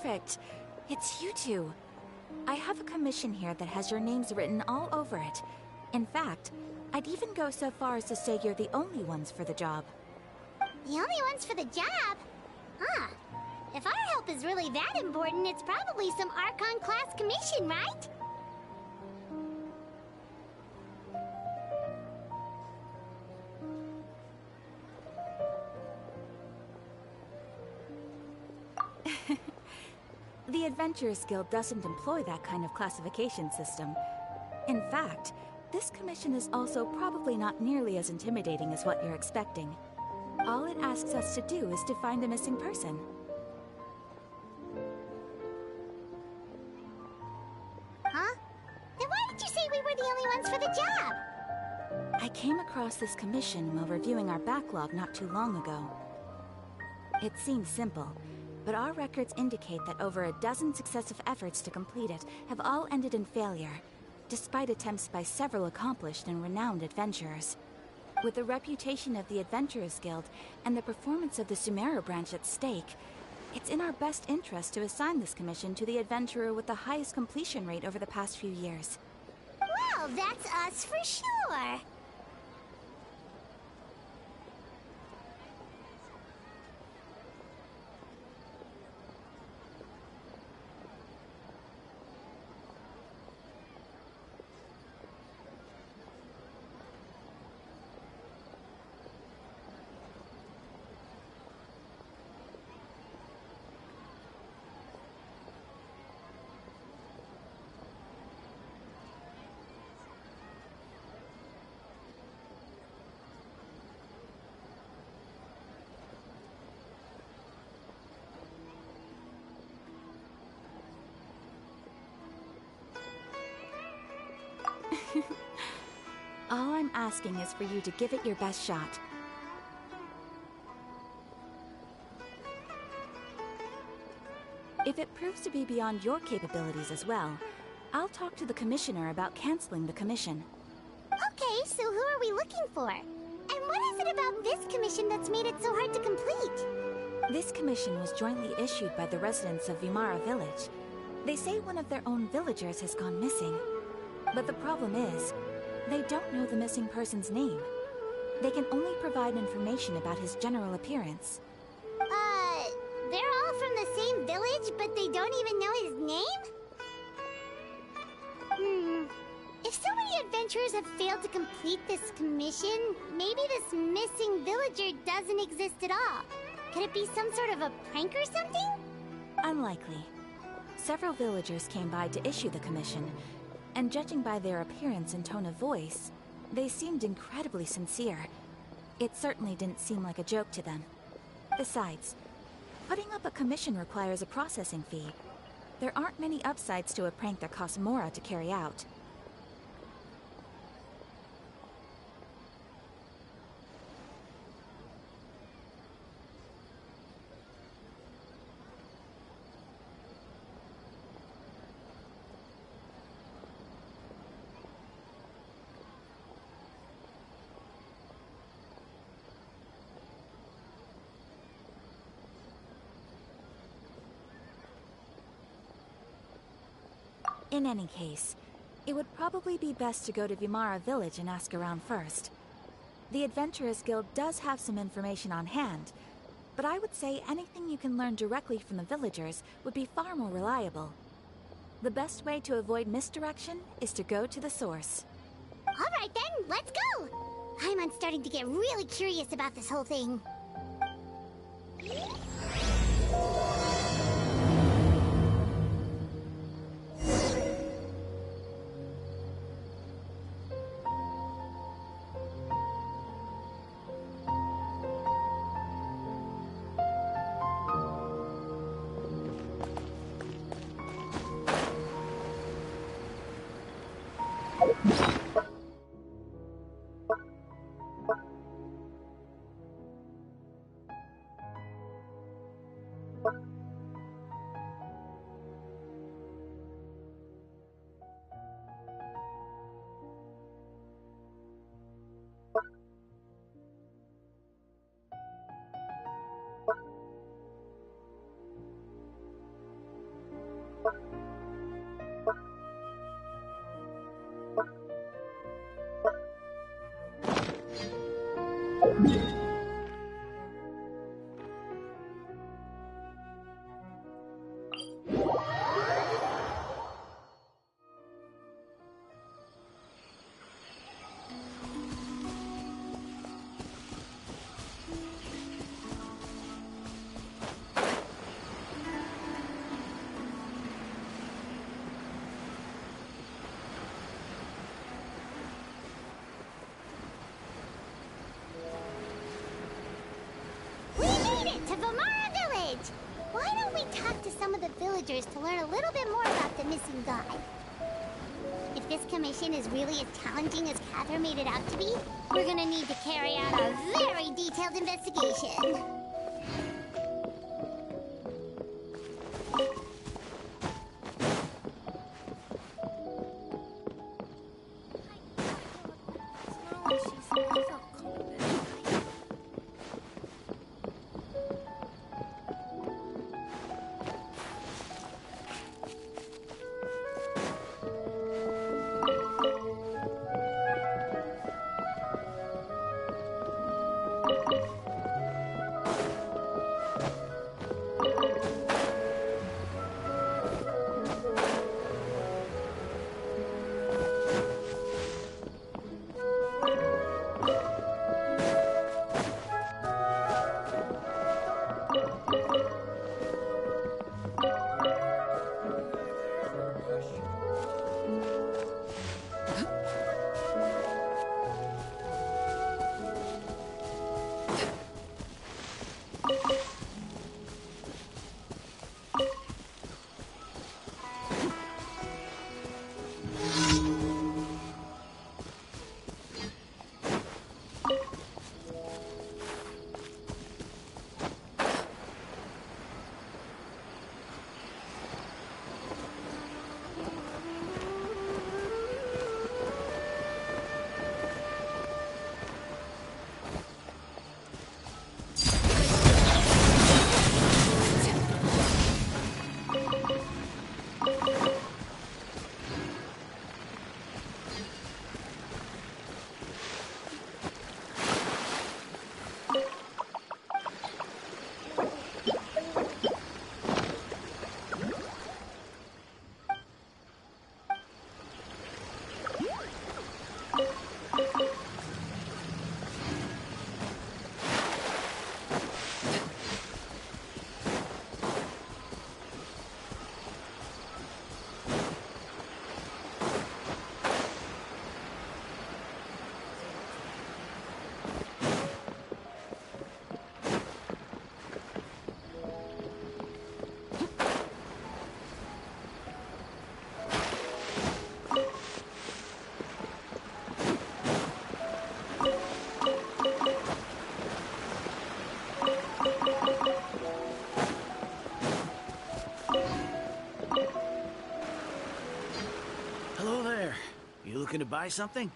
perfect. It's you two. I have a commission here that has your names written all over it. In fact, I'd even go so far as to say you're the only ones for the job. The only ones for the job? Huh. If our help is really that important, it's probably some Archon class commission, right? The Adventurers Guild doesn't employ that kind of classification system. In fact, this commission is also probably not nearly as intimidating as what you're expecting. All it asks us to do is to find a missing person. Huh? Then why did you say we were the only ones for the job? I came across this commission while reviewing our backlog not too long ago. It seems simple, but our records indicate that over a dozen successive efforts to complete it have all ended in failure, despite attempts by several accomplished and renowned adventurers. With the reputation of the Adventurers Guild and the performance of the Sumeru branch at stake, it's in our best interest to assign this commission to the adventurer with the highest completion rate over the past few years. Well, that's us for sure. All I'm asking is for you to give it your best shot. If it proves to be beyond your capabilities as well, I'll talk to the Commissioner about canceling the commission. Okay, so who are we looking for? And what is it about this commission that's made it so hard to complete? This commission was jointly issued by the residents of Vimara Village. They say one of their own villagers has gone missing. But the problem is, they don't know the missing person's name. They can only provide information about his general appearance. They're all from the same village, but they don't even know his name? If so many adventurers have failed to complete this commission, maybe this missing villager doesn't exist at all. Could it be some sort of a prank or something? Unlikely. Several villagers came by to issue the commission, and judging by their appearance and tone of voice, they seemed incredibly sincere. It certainly didn't seem like a joke to them. Besides, putting up a commission requires a processing fee. There aren't many upsides to a prank that costs Mora to carry out. In any case, it would probably be best to go to Vimara Village and ask around first. The Adventurers Guild does have some information on hand, but I would say anything you can learn directly from the villagers would be far more reliable. The best way to avoid misdirection is to go to the source. Alright then, let's go! I'm starting to get really curious about this whole thing. Why don't we talk to some of the villagers to learn a little bit more about the missing god? If this commission is really as challenging as Catherine made it out to be, we're gonna need to carry out a very detailed investigation. Looking to buy something?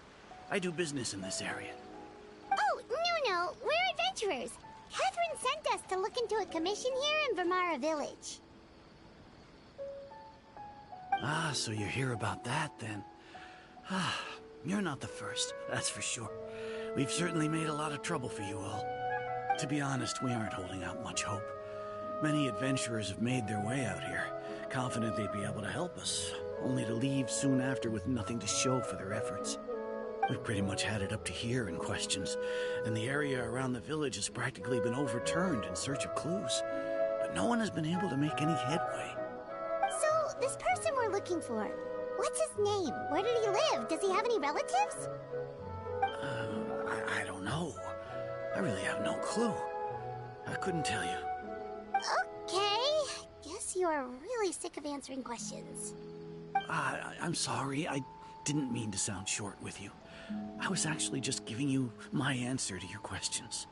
I do business in this area. Oh, no, we're adventurers. Catherine sent us to look into a commission here in Vermara Village. Ah, so you're here about that, then. Ah, you're not the first, that's for sure. We've certainly made a lot of trouble for you all. To be honest, we aren't holding out much hope. Many adventurers have made their way out here, confident they'd be able to help us, only to leave soon after with nothing to show for their efforts. We've pretty much had it up to here in questions, and the area around the village has practically been overturned in search of clues. But no one has been able to make any headway. So, this person we're looking for, what's his name? Where did he live? Does he have any relatives? I don't know. I really have no clue. I couldn't tell you. Okay, guess you are really sick of answering questions. I'm sorry, I didn't mean to sound short with you. I was actually just giving you my answer to your questions.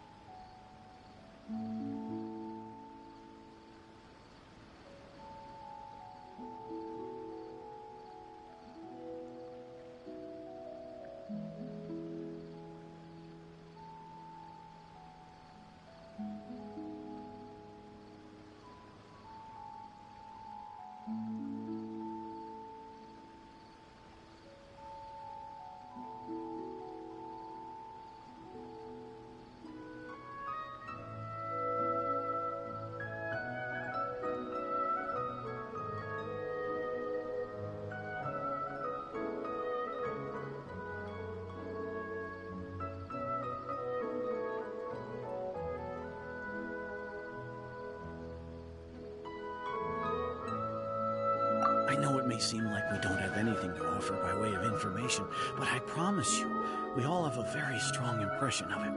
may seem like we don't have anything to offer by way of information, but I promise you, we all have a very strong impression of him.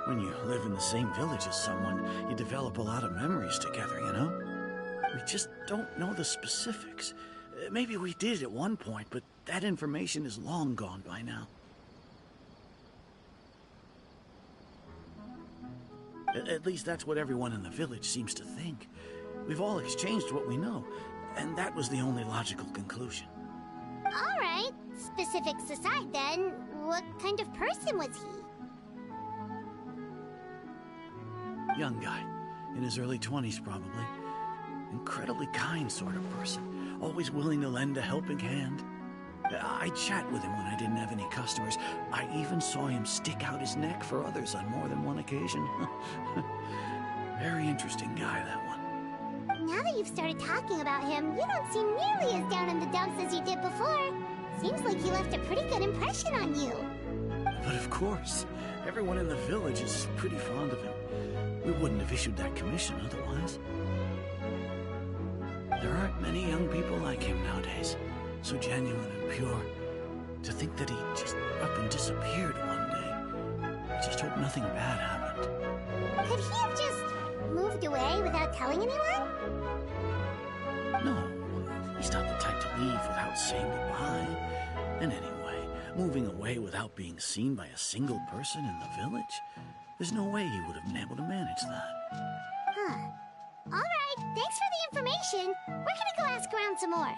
When you live in the same village as someone, you develop a lot of memories together, you know? We just don't know the specifics. Maybe we did at one point, but that information is long gone by now. At least that's what everyone in the village seems to think. We've all exchanged what we know, and that was the only logical conclusion. All right, specifics aside then, what kind of person was he? Young guy, in his early 20s probably. Incredibly kind sort of person, always willing to lend a helping hand. I'd chat with him when I didn't have any customers. I even saw him stick out his neck for others on more than one occasion. Very interesting guy, that one. Now that you've started talking about him, you don't seem nearly as down in the dumps as you did before. Seems like he left a pretty good impression on you. But of course, everyone in the village is pretty fond of him. We wouldn't have issued that commission otherwise. There aren't many young people like him nowadays. So genuine and pure. To think that he just up and disappeared one day. I just hope nothing bad happened. Could he have just moved away without telling anyone? No, he's not the type to leave without saying goodbye. And anyway, moving away without being seen by a single person in the village, there's no way he would have been able to manage that. Huh. All right, thanks for the information. We're gonna go ask around some more.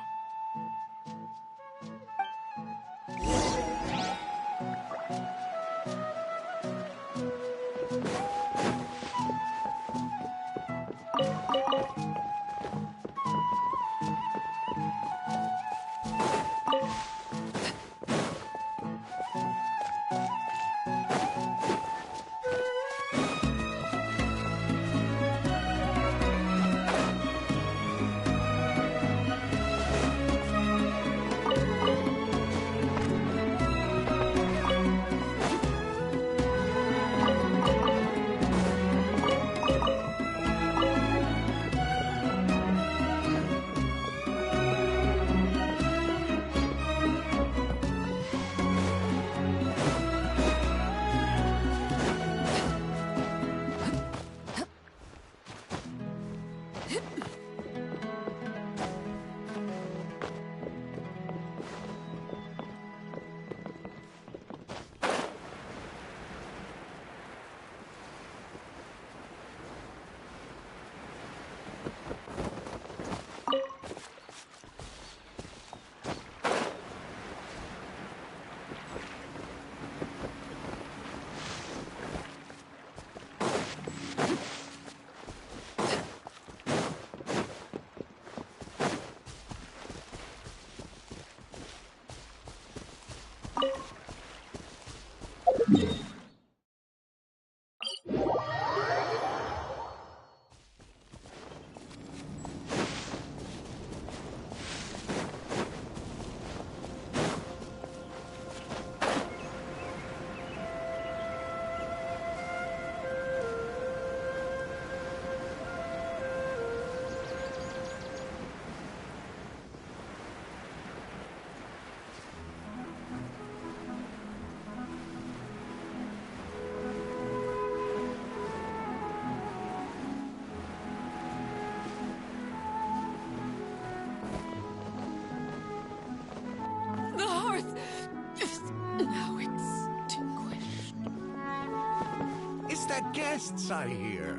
Guests, I hear.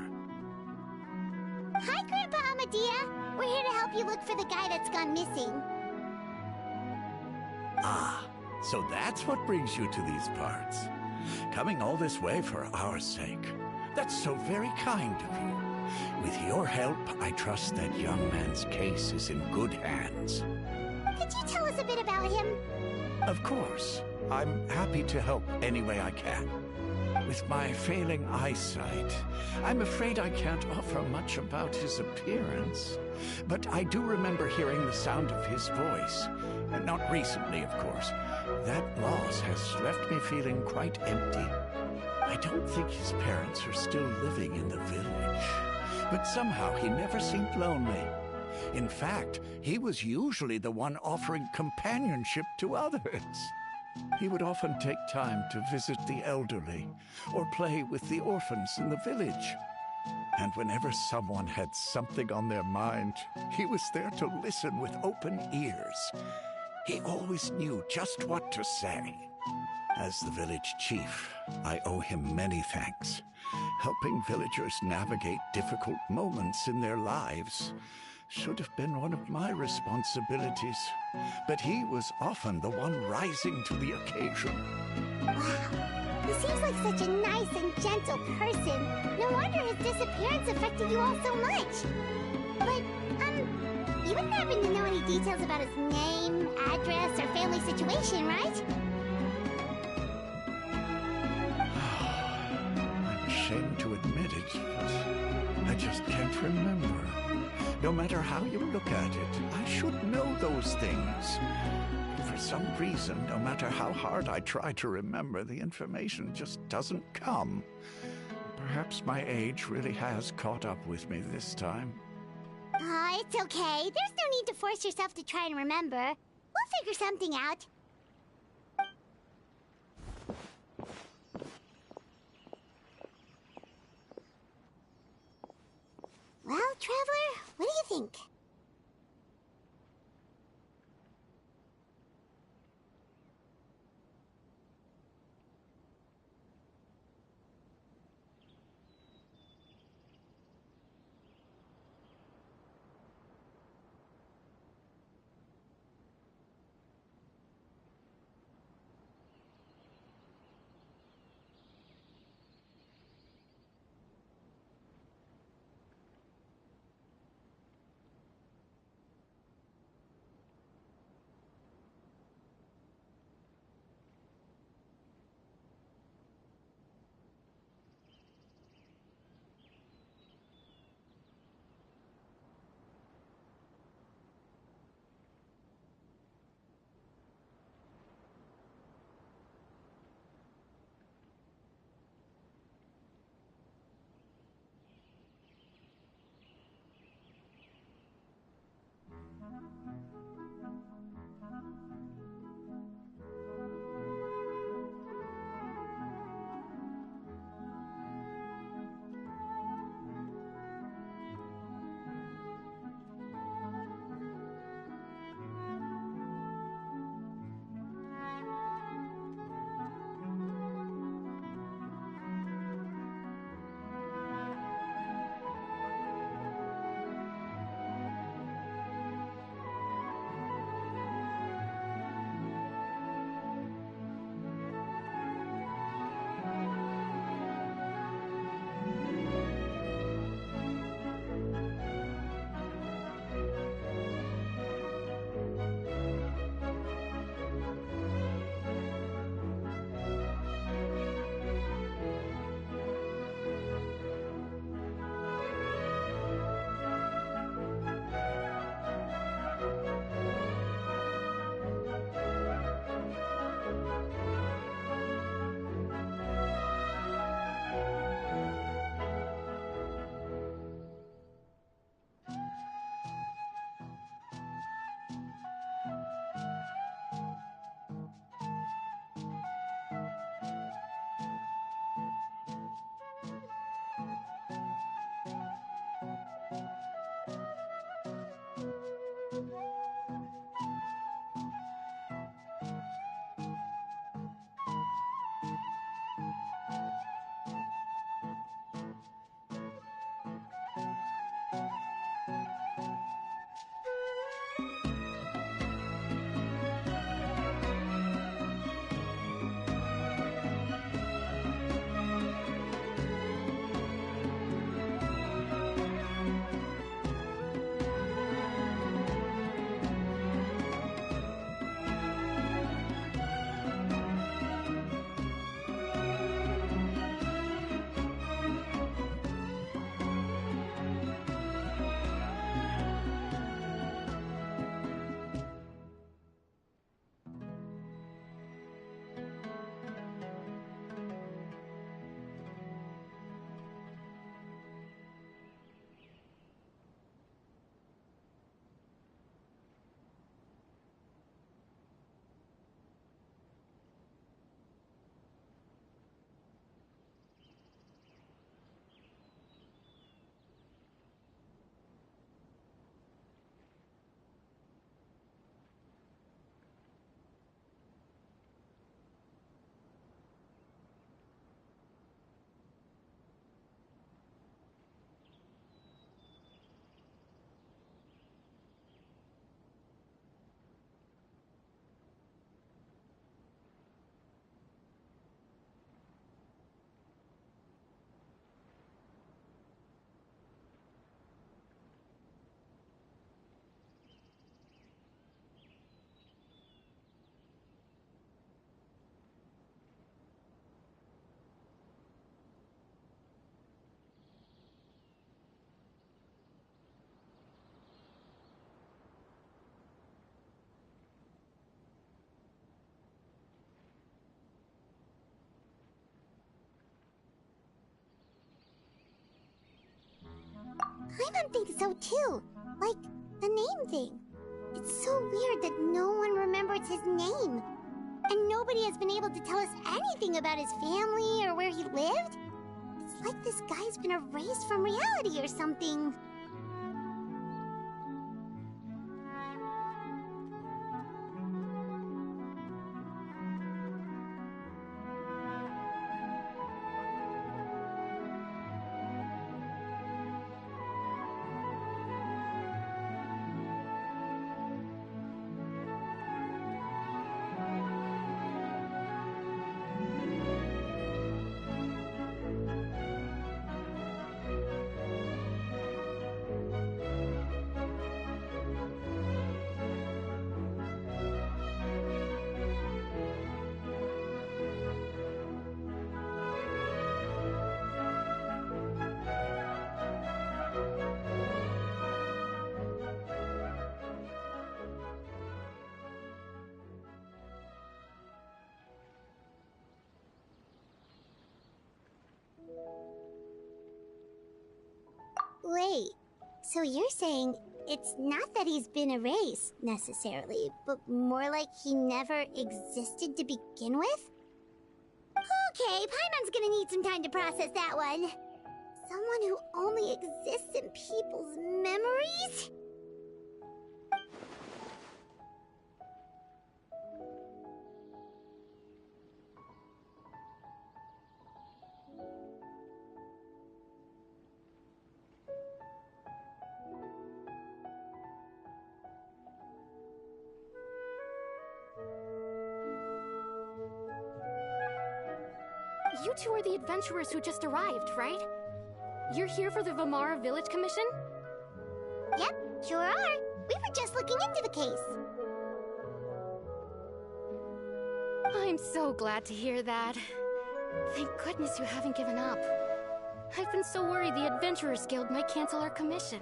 Hi, Grandpa Amadea. We're here to help you look for the guy that's gone missing. Ah, so that's what brings you to these parts. Coming all this way for our sake. That's so very kind of you. With your help, I trust that young man's case is in good hands. Could you tell us a bit about him? Of course. I'm happy to help any way I can. With my failing eyesight, I'm afraid I can't offer much about his appearance. But I do remember hearing the sound of his voice. Not recently, of course. That loss has left me feeling quite empty. I don't think his parents are still living in the village. But somehow he never seemed lonely. In fact, he was usually the one offering companionship to others. He would often take time to visit the elderly or play with the orphans in the village. And whenever someone had something on their mind, he was there to listen with open ears. He always knew just what to say. As the village chief, I owe him many thanks. Helping villagers navigate difficult moments in their lives should have been one of my responsibilities, but he was often the one rising to the occasion. Wow, he seems like such a nice and gentle person. No wonder his disappearance affected you all so much. But, you wouldn't happen to know any details about his name, address, or family situation, right? I'm ashamed to admit it, but I just can't remember. No matter how you look at it, I should know those things. For some reason, no matter how hard I try to remember, the information just doesn't come. Perhaps my age really has caught up with me this time. It's okay. There's no need to force yourself to try and remember. We'll figure something out. Well, Traveler, what do you think? Paimon thinks so too. Like, the name thing. It's so weird that no one remembers his name. And nobody has been able to tell us anything about his family or where he lived. It's like this guy's been erased from reality or something. Wait, so you're saying it's not that he's been erased, necessarily, but more like he never existed to begin with? Okay, Paimon's gonna need some time to process that one. Someone who only exists in people's memories? You two are the adventurers who just arrived, right? You're here for the Vamara Village Commission? Yep, sure are. We were just looking into the case. I'm so glad to hear that. Thank goodness you haven't given up. I've been so worried the Adventurers Guild might cancel our commission.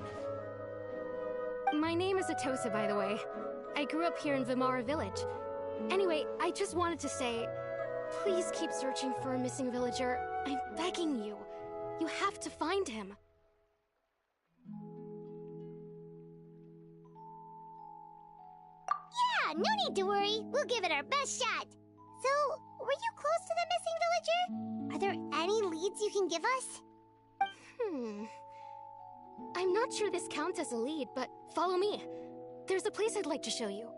My name is Atosa, by the way. I grew up here in Vamara Village. Anyway, I just wanted to say, please keep searching for a missing villager. I'm begging you. You have to find him. Yeah, no need to worry. We'll give it our best shot. So, were you close to the missing villager? Are there any leads you can give us? I'm not sure this counts as a lead, but follow me. There's a place I'd like to show you.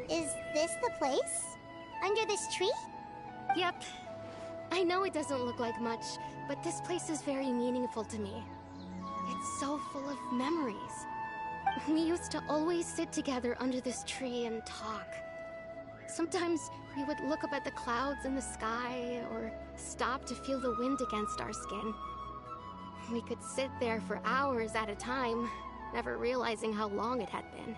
Is this the place? Under this tree? Yep. I know it doesn't look like much, but this place is very meaningful to me. It's so full of memories. We used to always sit together under this tree and talk. Sometimes We would look up at the clouds in the sky, or stop to feel the wind against our skin. We could sit there for hours at a time, never realizing how long it had been.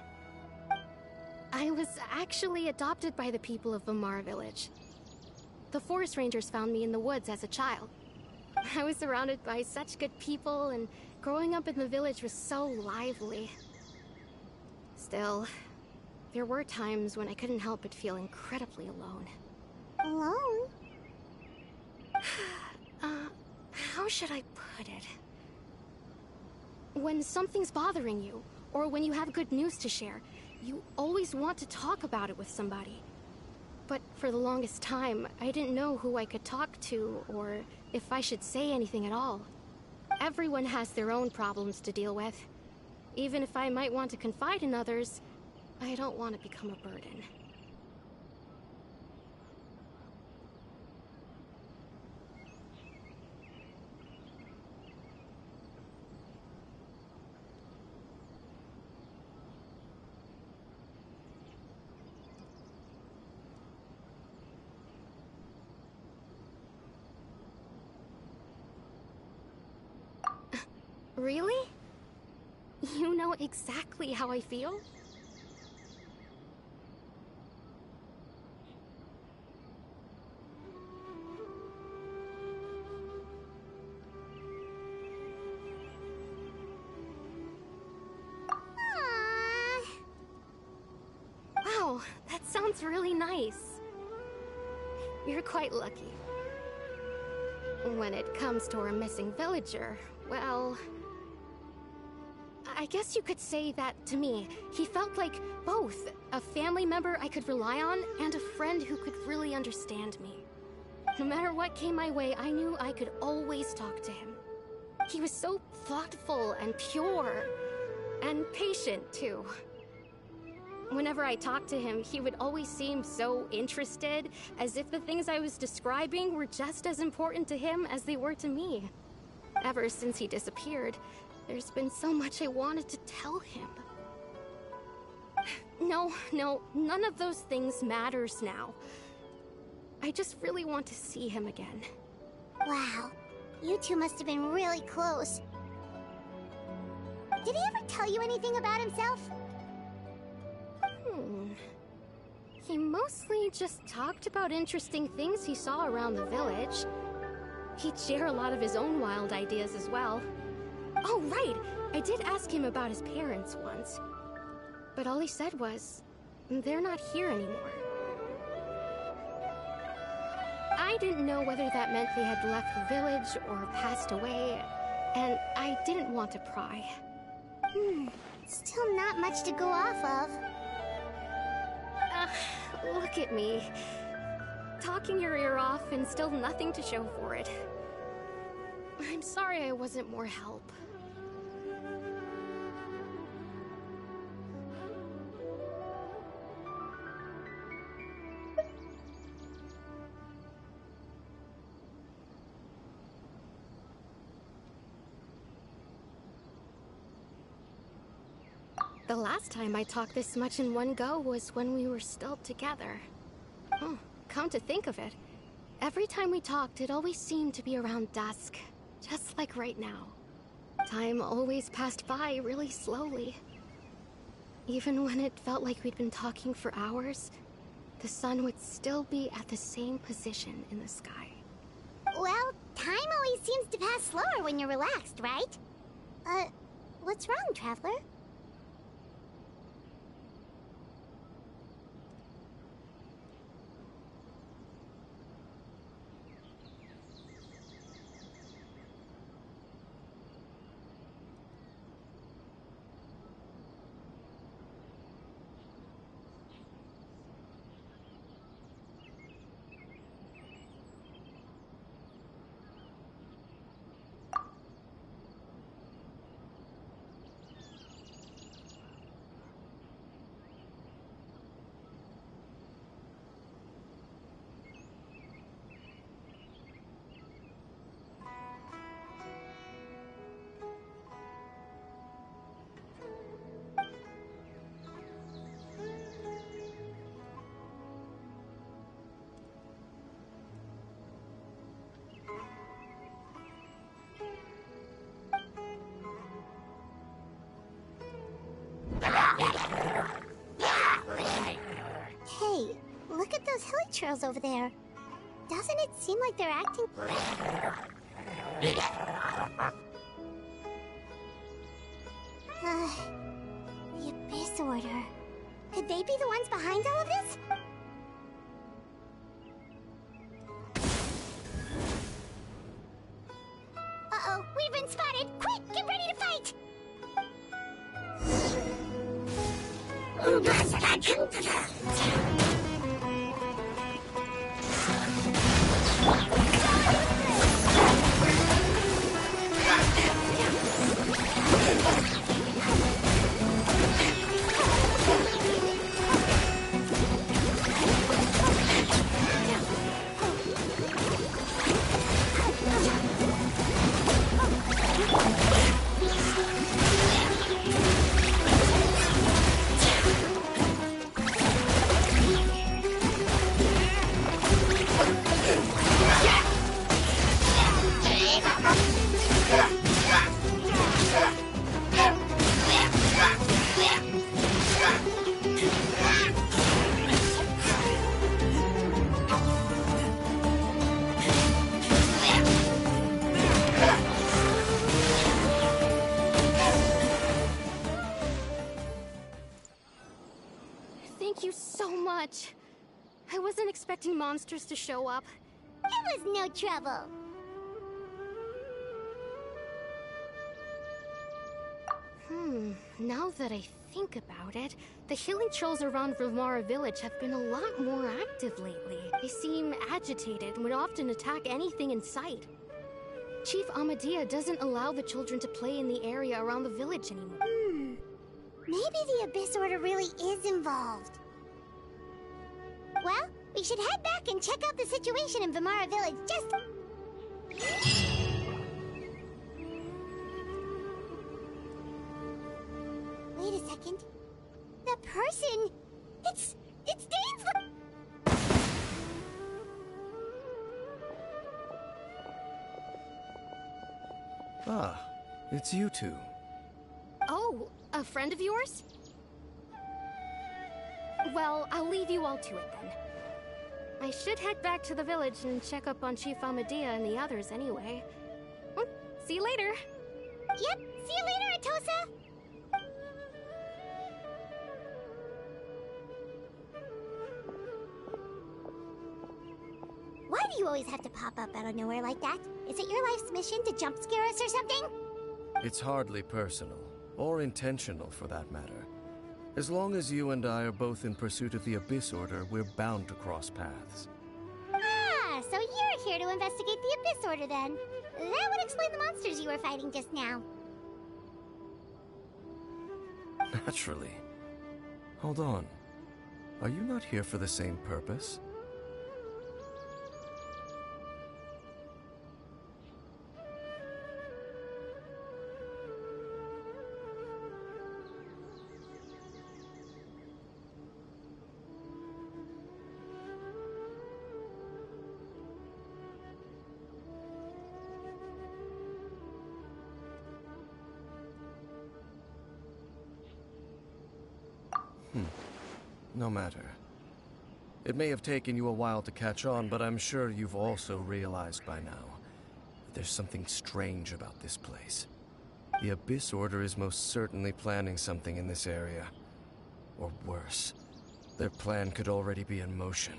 I was actually adopted by the people of Vamar village. The forest rangers found me in the woods as a child. I was surrounded by such good people, and growing up in the village was so lively. Still, there were times when I couldn't help but feel incredibly alone. Alone? How should I put it? When something's bothering you, or when you have good news to share, you always want to talk about it with somebody. But for the longest time, I didn't know who I could talk to, or if I should say anything at all. Everyone has their own problems to deal with. Even if I might want to confide in others, I don't want to become a burden. Really? You know exactly how I feel? Wow, that sounds really nice. You're quite lucky. When it comes to our missing villager, well, I guess you could say that to me. He felt like both a family member I could rely on and a friend who could really understand me. No matter what came my way, I knew I could always talk to him. He was so thoughtful and pure, and patient too. Whenever I talked to him, he would always seem so interested, as if the things I was describing were just as important to him as they were to me. Ever since he disappeared, there's been so much I wanted to tell him. No, none of those things matters now. I just really want to see him again. Wow, you two must have been really close. Did he ever tell you anything about himself? He mostly just talked about interesting things he saw around the village. He'd share a lot of his own wild ideas as well. Oh, right! I did ask him about his parents once. But all he said was, they're not here anymore. I didn't know whether that meant they had left the village or passed away, and I didn't want to pry. Still not much to go off of. Look at me. Talking your ear off and still nothing to show for it. I'm sorry I wasn't more help. The last time I talked this much in one go was when we were still together. Oh, come to think of it, every time we talked, it always seemed to be around dusk, just like right now. Time always passed by really slowly. Even when it felt like we'd been talking for hours, the sun would still be at the same position in the sky. Well, time always seems to pass slower when you're relaxed, right? What's wrong, Traveler? Hey, look at those hilichurls over there. Doesn't it seem like they're acting... The Abyss Order. Could they be the ones behind all of this? Uh-oh, we've been spotted! Quick, get ready to fight! Thank you so much. I wasn't expecting monsters to show up. It was no trouble. Now that I think about it, the healing trolls around Vimara village have been a lot more active lately. They seem agitated and would often attack anything in sight. Chief Amadea doesn't allow the children to play in the area around the village anymore. Maybe the Abyss Order really is involved. Well, we should head back and check out the situation in Vimara village just... Wait a second. That person... It's Dane's... Ah, it's you two. Oh, a friend of yours? Well, I'll leave you all to it then. I should head back to the village and check up on Chief Amadea and the others anyway. See you later. Yep, see you later, Atosa! Why do you always have to pop up out of nowhere like that? Is it your life's mission to jump scare us or something? It's hardly personal, or intentional for that matter. As long as you and I are both in pursuit of the Abyss Order, we're bound to cross paths. Ah, so you're here to investigate the Abyss Order then. That would explain the monsters you were fighting just now. Naturally. Hold on. Are you not here for the same purpose? No matter. It may have taken you a while to catch on, but I'm sure you've also realized by now that there's something strange about this place. The Abyss Order is most certainly planning something in this area. Or worse, their plan could already be in motion.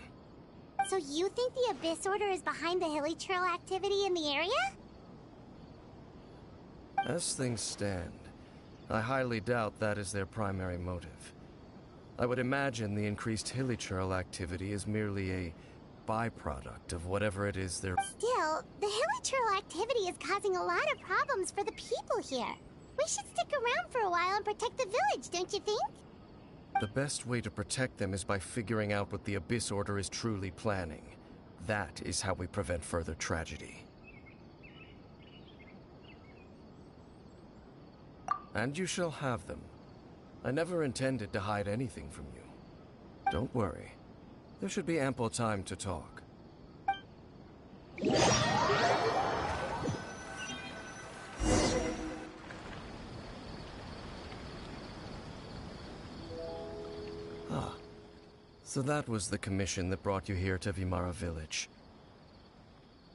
So you think the Abyss Order is behind the hilichurl activity in the area? As things stand, I highly doubt that is their primary motive. I would imagine the increased hilichurl activity is merely a byproduct of whatever it is they're... Still, the hilichurl activity is causing a lot of problems for the people here. We should stick around for a while and protect the village, don't you think? The best way to protect them is by figuring out what the Abyss Order is truly planning. That is how we prevent further tragedy. And you shall have them. I never intended to hide anything from you. Don't worry. There should be ample time to talk. So that was the commission that brought you here to Vimara Village.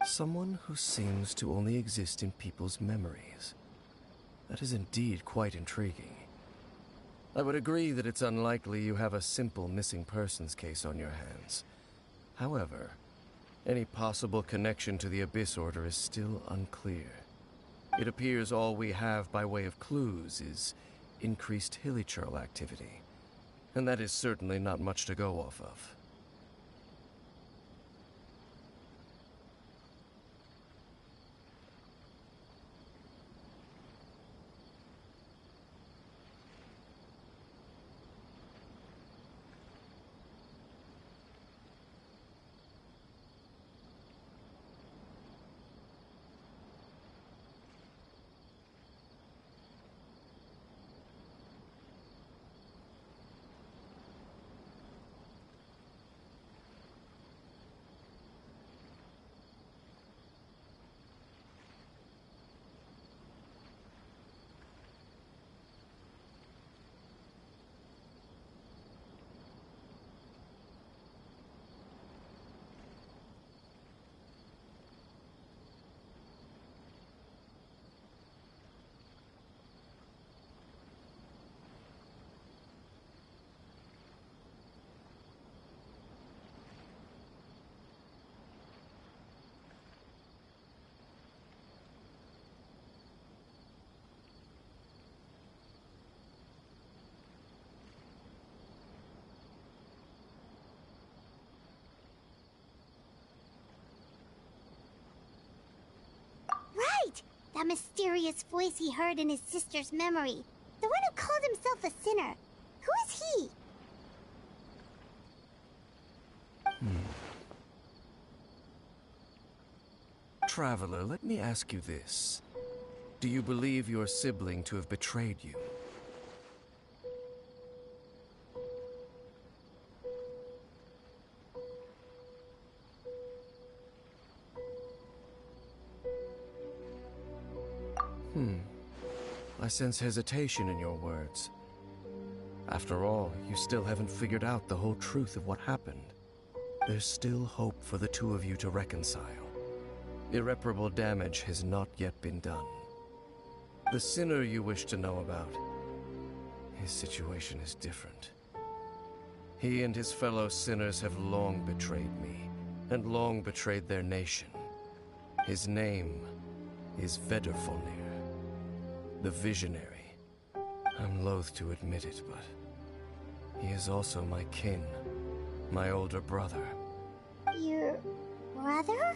Someone who seems to only exist in people's memories. That is indeed quite intriguing. I would agree that it's unlikely you have a simple missing persons case on your hands. However, any possible connection to the Abyss Order is still unclear. It appears all we have by way of clues is increased hilichurl activity, and that is certainly not much to go off of. Right! That mysterious voice he heard in his sister's memory. The one who called himself a sinner. Who is he? Traveler, let me ask you this. Do you believe your sibling to have betrayed you? I sense hesitation in your words. After all, you still haven't figured out the whole truth of what happened. There's still hope for the two of you to reconcile. Irreparable damage has not yet been done. The sinner you wish to know about, his situation is different. He and his fellow sinners have long betrayed me, and long betrayed their nation. His name is Vedrfolnir, the Visionary. I'm loath to admit it, but he is also my kin, my older brother. Your brother?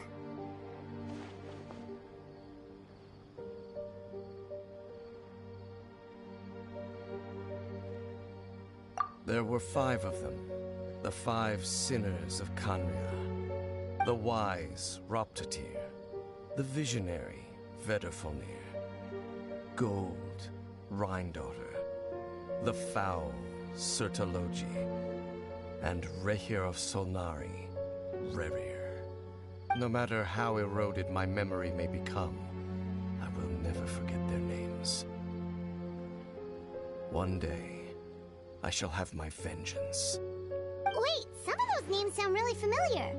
There were 5 of them, the 5 sinners of Khaenri'ah. The wise, Roptatyr. The visionary, Vedrfolnir. Gold, Rhine-daughter. The foul, Sertologi. And Rehir of Solnari, Rerir. No matter how eroded my memory may become, I will never forget their names. One day, I shall have my vengeance. Wait, some of those names sound really familiar.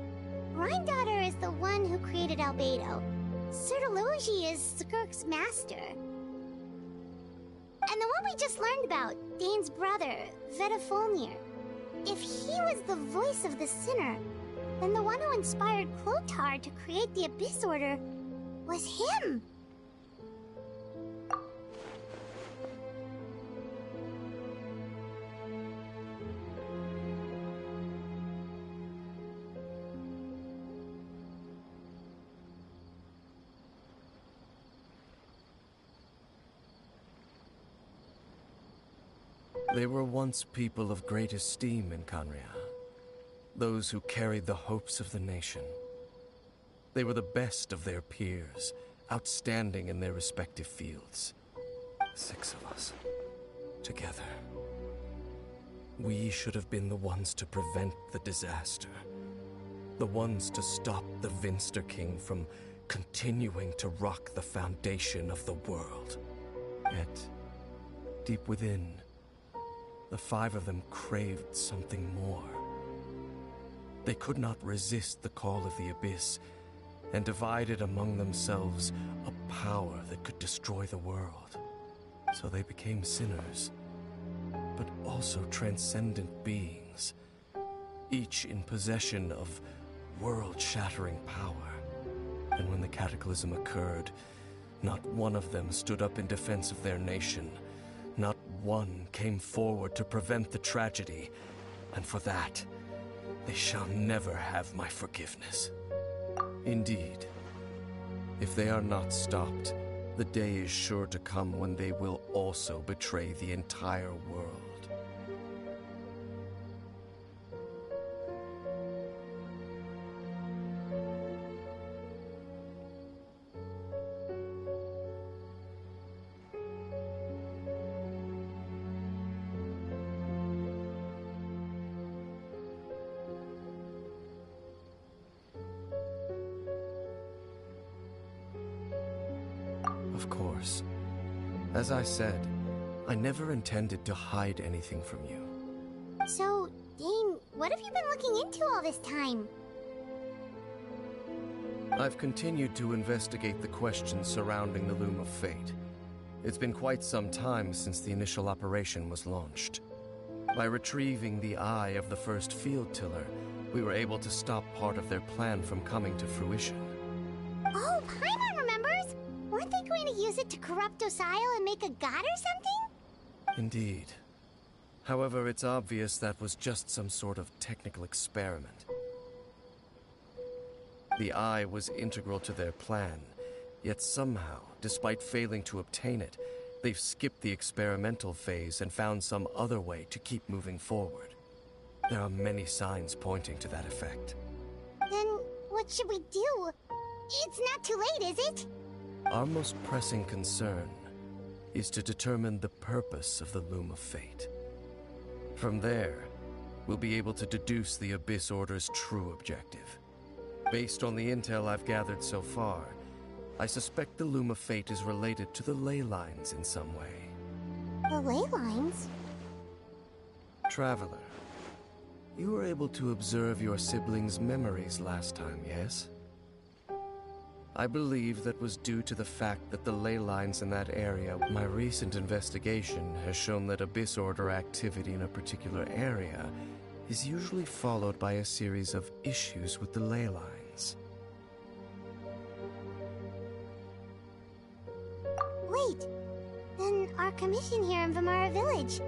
Rhine-daughter is the one who created Albedo. Sertologi is Skirk's master. And the one we just learned about, Dane's brother, Vedrfolnir. If he was the voice of the sinner, then the one who inspired Clothar to create the Abyss Order was him. They were once people of great esteem in Khaenri'ah. Those who carried the hopes of the nation. They were the best of their peers, outstanding in their respective fields. 6 of us, together. We should have been the ones to prevent the disaster. The ones to stop the Vinster King from continuing to rock the foundation of the world. Yet, deep within, the 5 of them craved something more. They could not resist the call of the Abyss, and divided among themselves a power that could destroy the world. So they became sinners, but also transcendent beings, each in possession of world-shattering power. And when the cataclysm occurred, not one of them stood up in defense of their nation. Not one came forward to prevent the tragedy, and for that, they shall never have my forgiveness. Indeed, if they are not stopped, the day is sure to come when they will also betray the entire world. Of course. As I said, I never intended to hide anything from you. So, Dane, what have you been looking into all this time? I've continued to investigate the questions surrounding the Loom of Fate. It's been quite some time since the initial operation was launched. By retrieving the eye of the first field tiller, we were able to stop part of their plan from coming to fruition. Oh, Paimon remembers! Weren't they going to use it to corrupt Osile and make a god or something? Indeed. However, it's obvious that was just some sort of technical experiment. The eye was integral to their plan, yet somehow, despite failing to obtain it, they've skipped the experimental phase and found some other way to keep moving forward. There are many signs pointing to that effect. Then, what should we do? It's not too late, is it? Our most pressing concern is to determine the purpose of the Loom of Fate. From there, we'll be able to deduce the Abyss Order's true objective. Based on the intel I've gathered so far, I suspect the Loom of Fate is related to the ley lines in some way. The ley lines? Traveler, you were able to observe your siblings' memories last time, yes? I believe that was due to the fact that the ley lines in that area. My recent investigation has shown that Abyss Order activity in a particular area is usually followed by a series of issues with the ley lines. Wait, then our commission here in Vamara Village,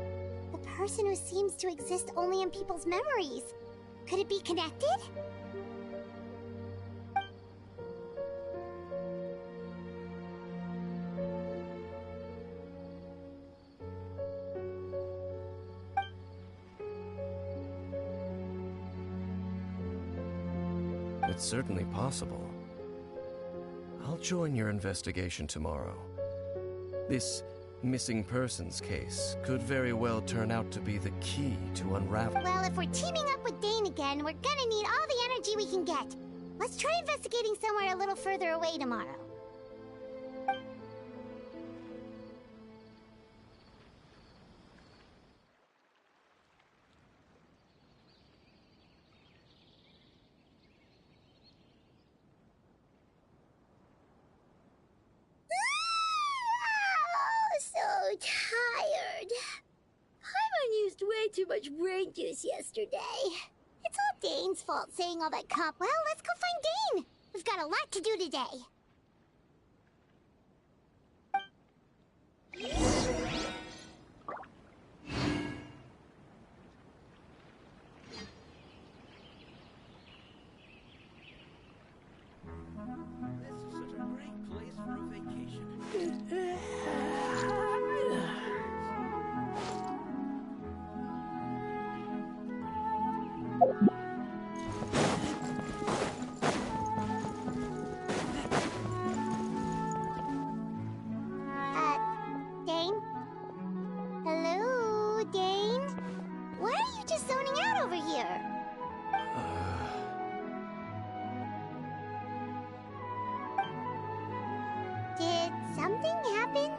the person who seems to exist only in people's memories, could it be connected? It's certainly possible. I'll join your investigation tomorrow. This missing persons case could very well turn out to be the key to unravel. Well, if we're teaming up with Dane again, we're gonna need all the energy we can get. Let's try investigating somewhere a little further away tomorrow. Tired. Paimon used way too much brain juice yesterday. It's all Dane's fault saying all that cop. Well, let's go find Dane. We've got a lot to do today. This is such a great place for a vacation. Dane? Hello, Dane? Why are you just zoning out over here? Did something happen?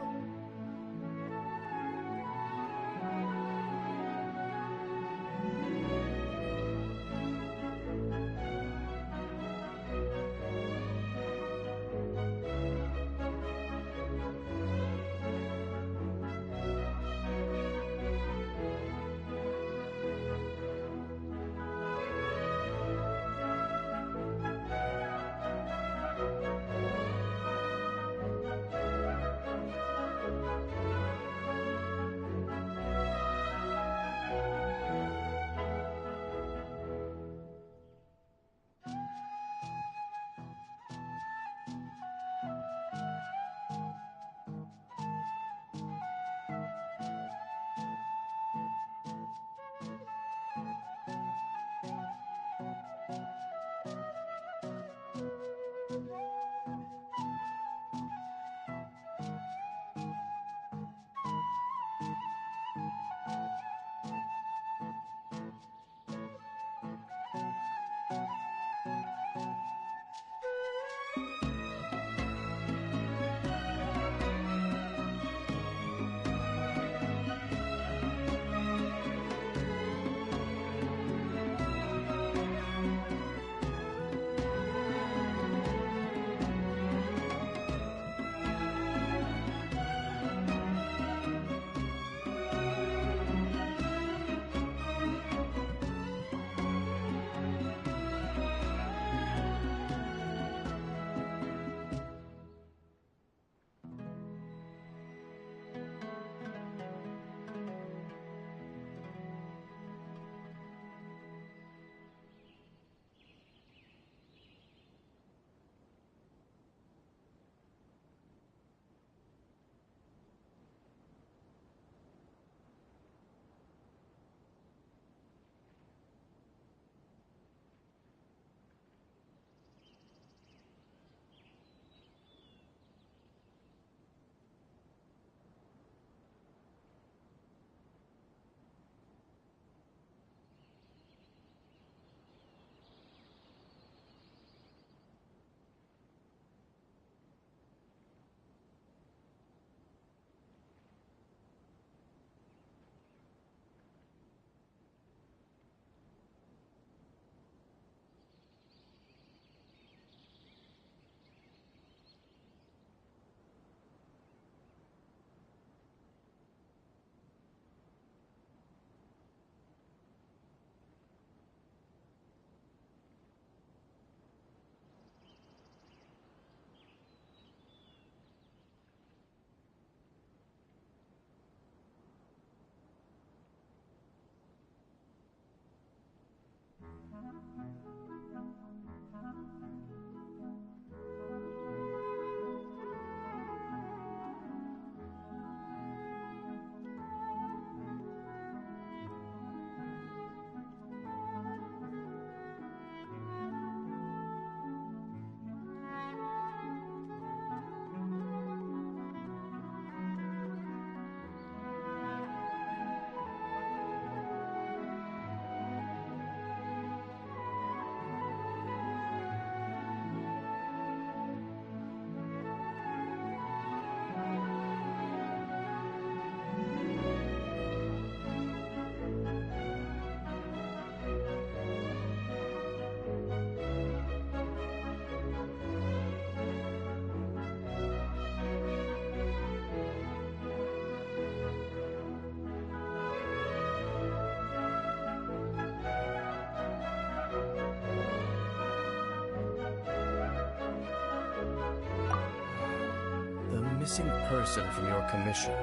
missing person from your commission.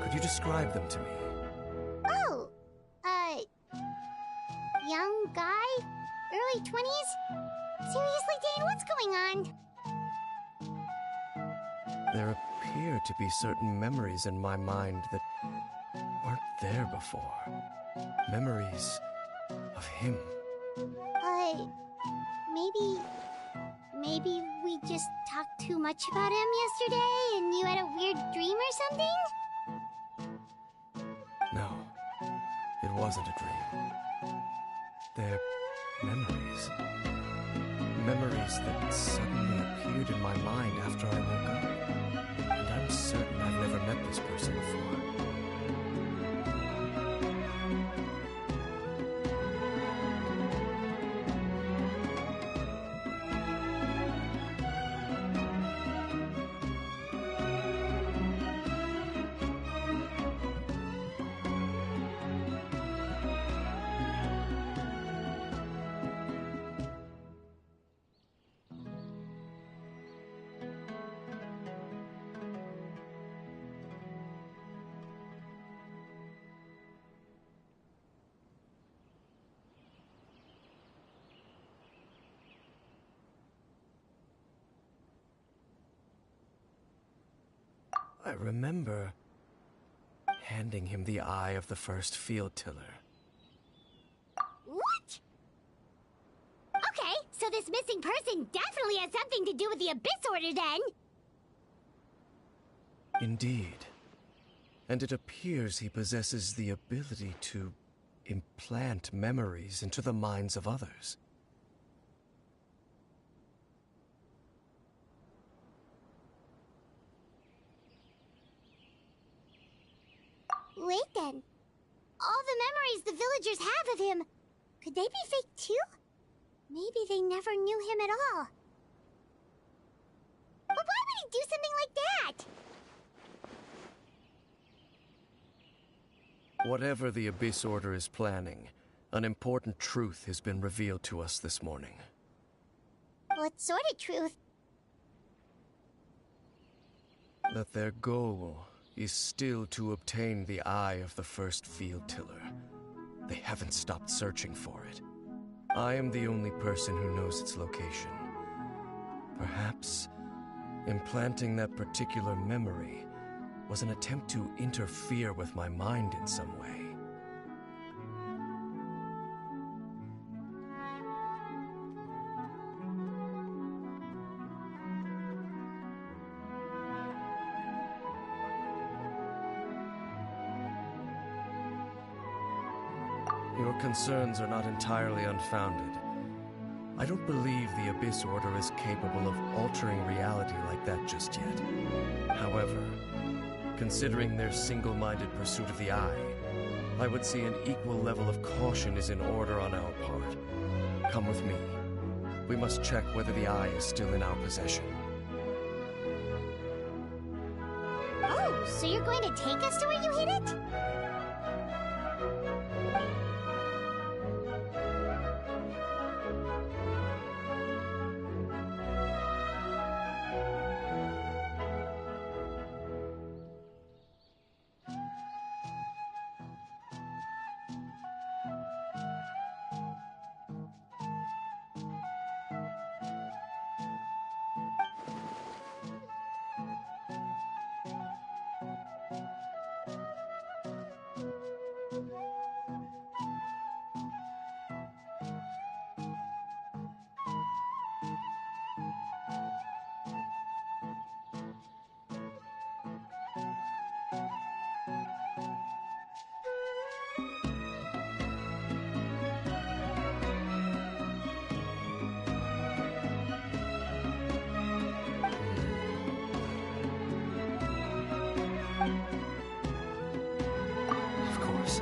Could you describe them to me? Oh, young guy? Early 20s? Seriously, Dane, what's going on? There appear to be certain memories in my mind that weren't there before. Memories of him. Maybe we just talked too much about him yesterday and you had a weird dream or something? No, it wasn't a dream. They're memories. Memories that suddenly appeared in my mind after I woke up. And I'm certain I've never met this person before. I remember handing him the eye of the first field tiller. What? Okay, so this missing person definitely has something to do with the Abyss Order then! Indeed. And it appears he possesses the ability to implant memories into the minds of others. Wait then. All the memories the villagers have of him, could they be fake too? Maybe they never knew him at all. But why would he do something like that? Whatever the Abyss Order is planning, an important truth has been revealed to us this morning. What sort of truth? That their goal is still to obtain the eye of the first field tiller. They haven't stopped searching for it. I am the only person who knows its location. Perhaps implanting that particular memory was an attempt to interfere with my mind in some way. Your concerns are not entirely unfounded. I don't believe the Abyss Order is capable of altering reality like that just yet. However, considering their single-minded pursuit of the Eye, I would say an equal level of caution is in order on our part. Come with me. We must check whether the Eye is still in our possession. Oh, so you're going to take us to where you hid it? Of course.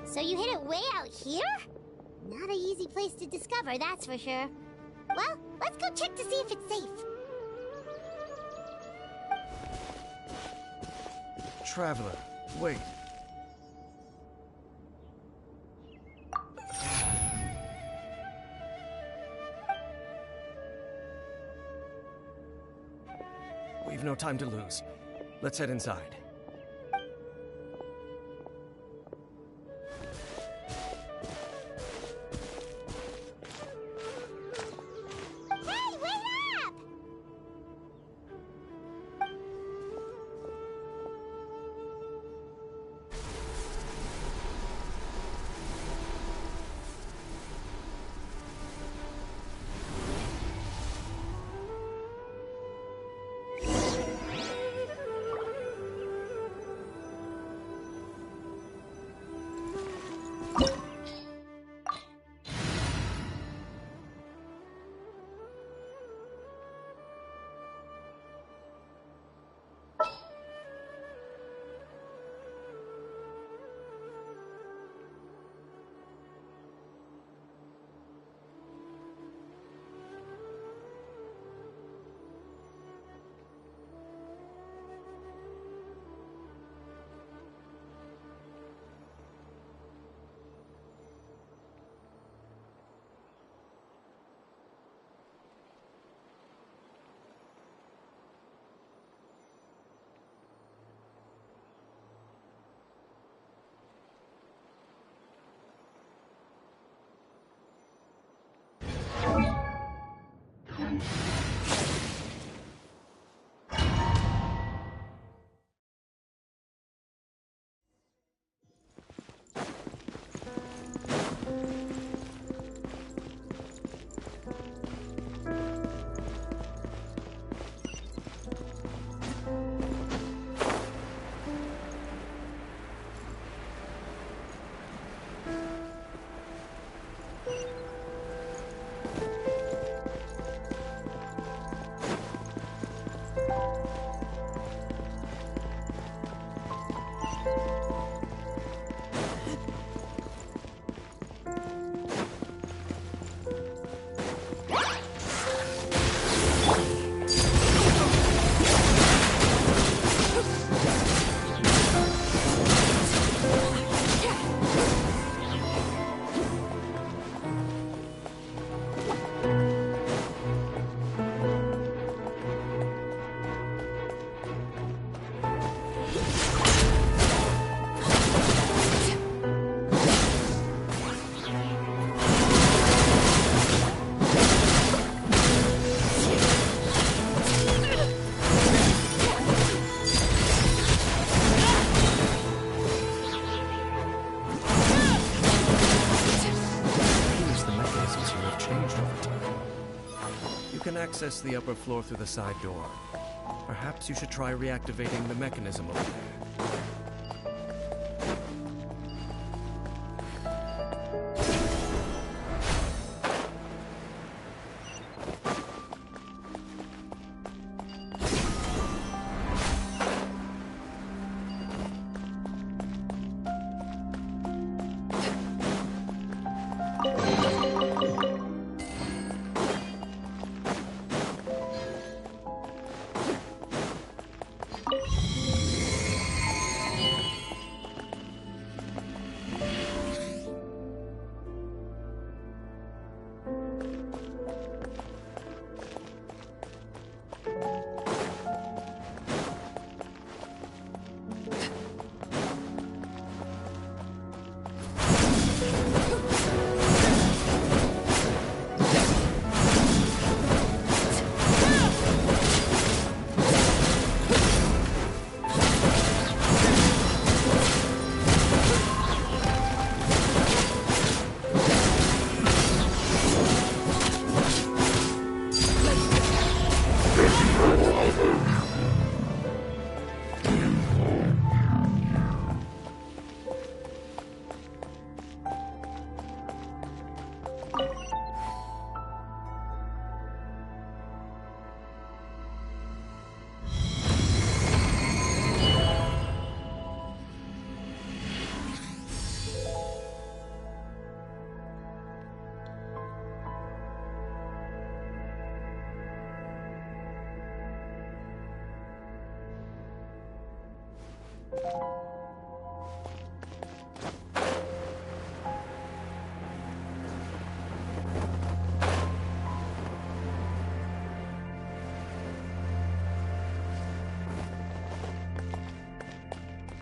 So you hid it way out here? Not an easy place to discover, that's for sure. Well, let's go check to see if it's safe. Traveler, wait. We've no time to lose. Let's head inside. Hey, wait up! Access the upper floor through the side door. Perhaps you should try reactivating the mechanism over there.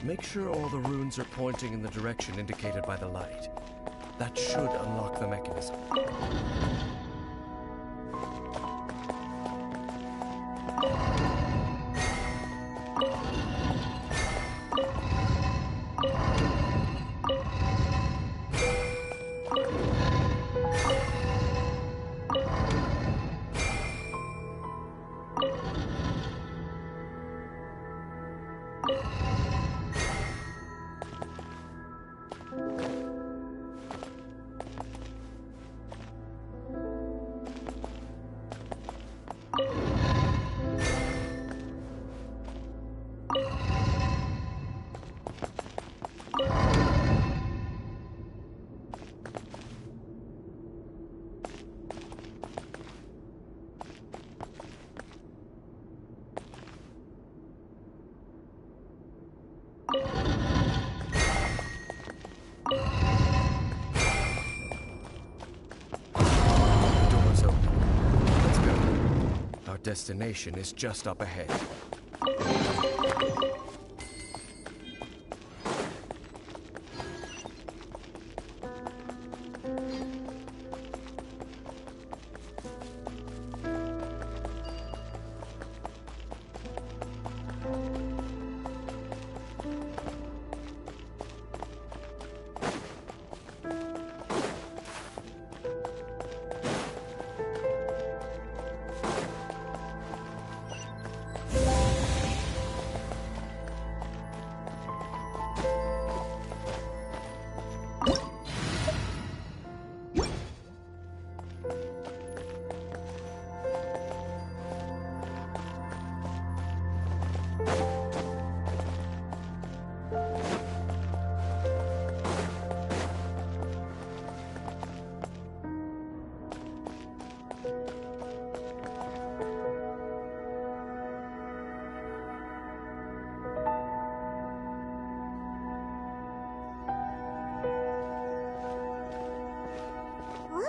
Make sure all the runes are pointing in the direction indicated by the light. That should unlock the mechanism. Doors open. Let's go. Our destination is just up ahead.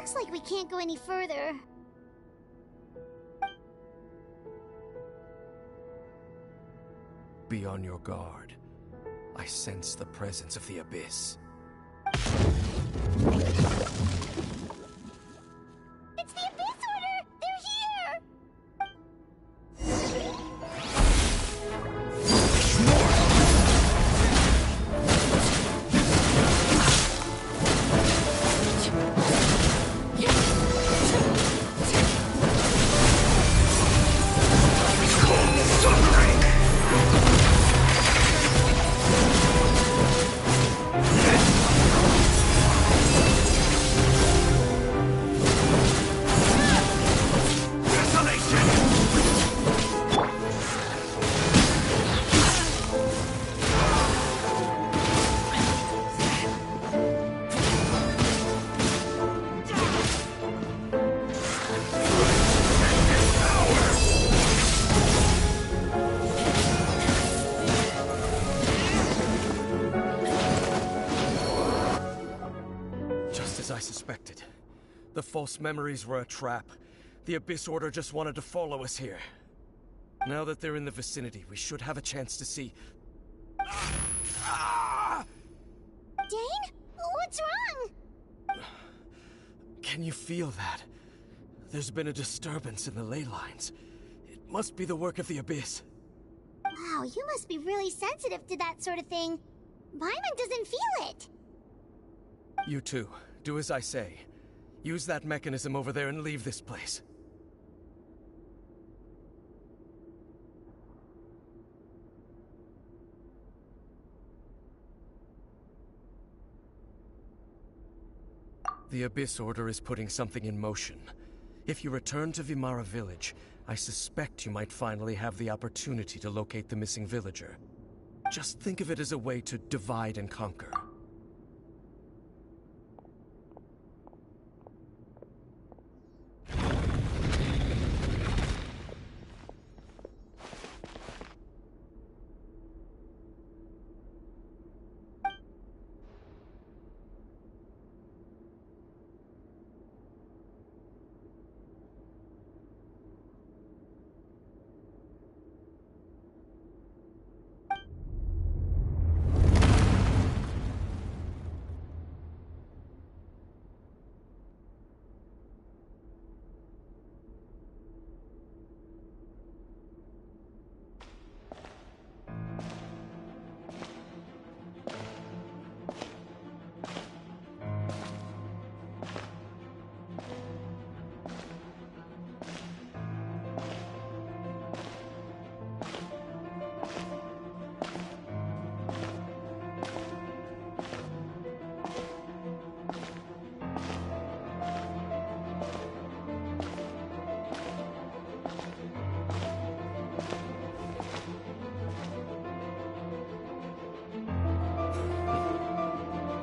Looks like we can't go any further. Be on your guard. I sense the presence of the Abyss. It's the Abyss Order! They're here! As I suspected. The false memories were a trap. The Abyss Order just wanted to follow us here. Now that they're in the vicinity, we should have a chance to see... Dane? What's wrong? Can you feel that? There's been a disturbance in the ley lines. It must be the work of the Abyss. Wow, you must be really sensitive to that sort of thing. Paimon doesn't feel it. You too. Do as I say. Use that mechanism over there and leave this place. The Abyss Order is putting something in motion. If you return to Vimara Village, I suspect you might finally have the opportunity to locate the missing villager. Just think of it as a way to divide and conquer.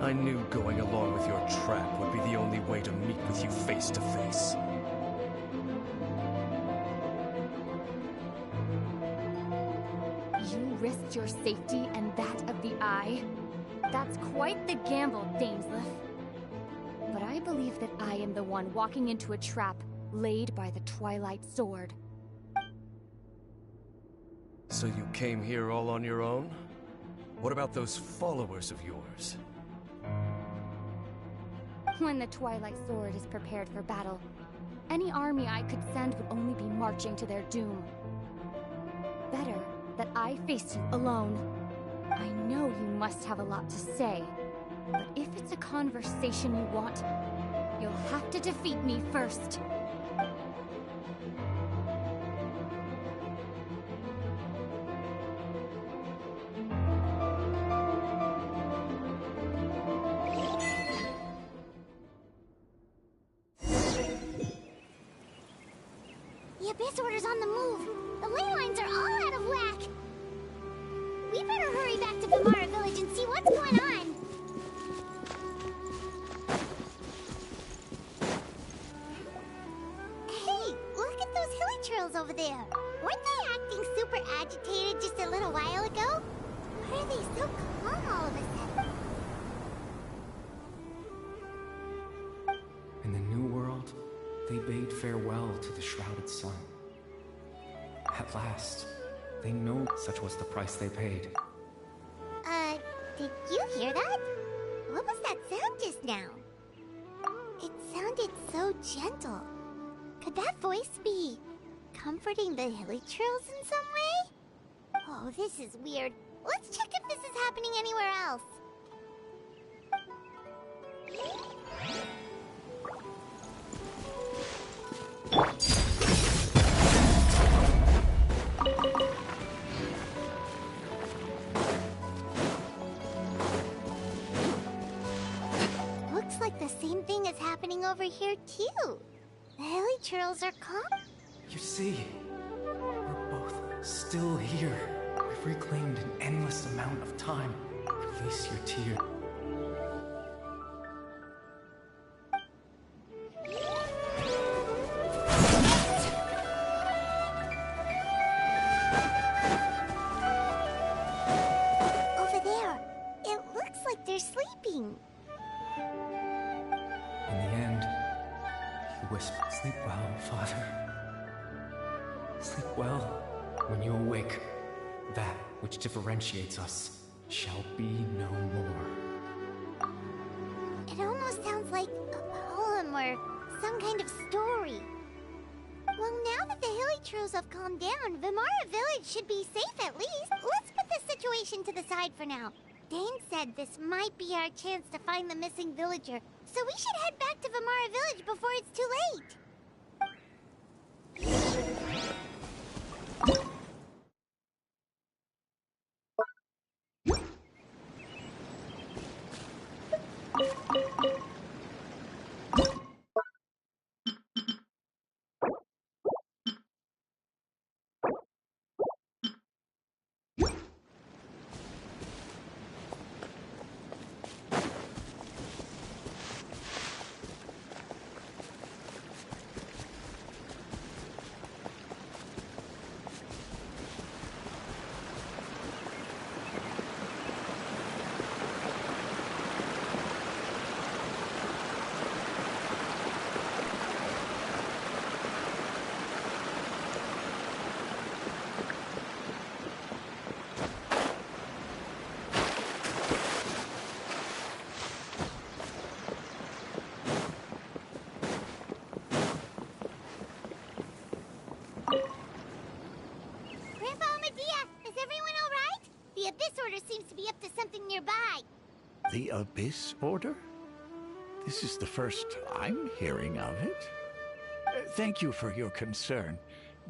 I knew going along with your trap would be the only way to meet with you face to face. You risked your safety and that of the Eye? That's quite the gamble, Dainsleif. But I believe that I am the one walking into a trap laid by the Twilight Sword. So you came here all on your own? What about those followers of yours? When the Twilight Sword is prepared for battle, any army I could send would only be marching to their doom. Better that I face you alone. I know you must have a lot to say, but if it's a conversation you want, you'll have to defeat me first. The Abyss Order's on the move. The ley lines are all out of whack. We better hurry back to Vimara Village and see what's going on. Hey, look at those hilly trails over there. Weren't they acting super agitated just a little while ago? Why are they so calm all of a sudden? In the New World, they bade farewell to the shrouded sun. At last, they know such was the price they paid. Did you hear that? What was that sound just now? It sounded so gentle. Could that voice be comforting the hilly trails in some way? Oh, this is weird. Let's check if this is happening anywhere else. Looks like the same thing is happening over here too. The hilly trails are calm. You see, we're both still here. We've reclaimed an endless amount of time. Release your tears. Over there, it looks like they're sleeping. In the end, he whispered, "Sleep well, Father. Sleep well. When you awake, that which differentiates us shall be no more." It almost sounds like a poem or some kind of story. Well, now that the hilly trails have calmed down, Vimara Village should be safe at least. Let's put this situation to the side for now. Dane said this might be our chance to find the missing villager, so we should head back to Vimara Village before it's too late. Grandpa Medea, is everyone all right? The Abyss Order seems to be up to something nearby. The Abyss Order? This is the first I'm hearing of it. Thank you for your concern,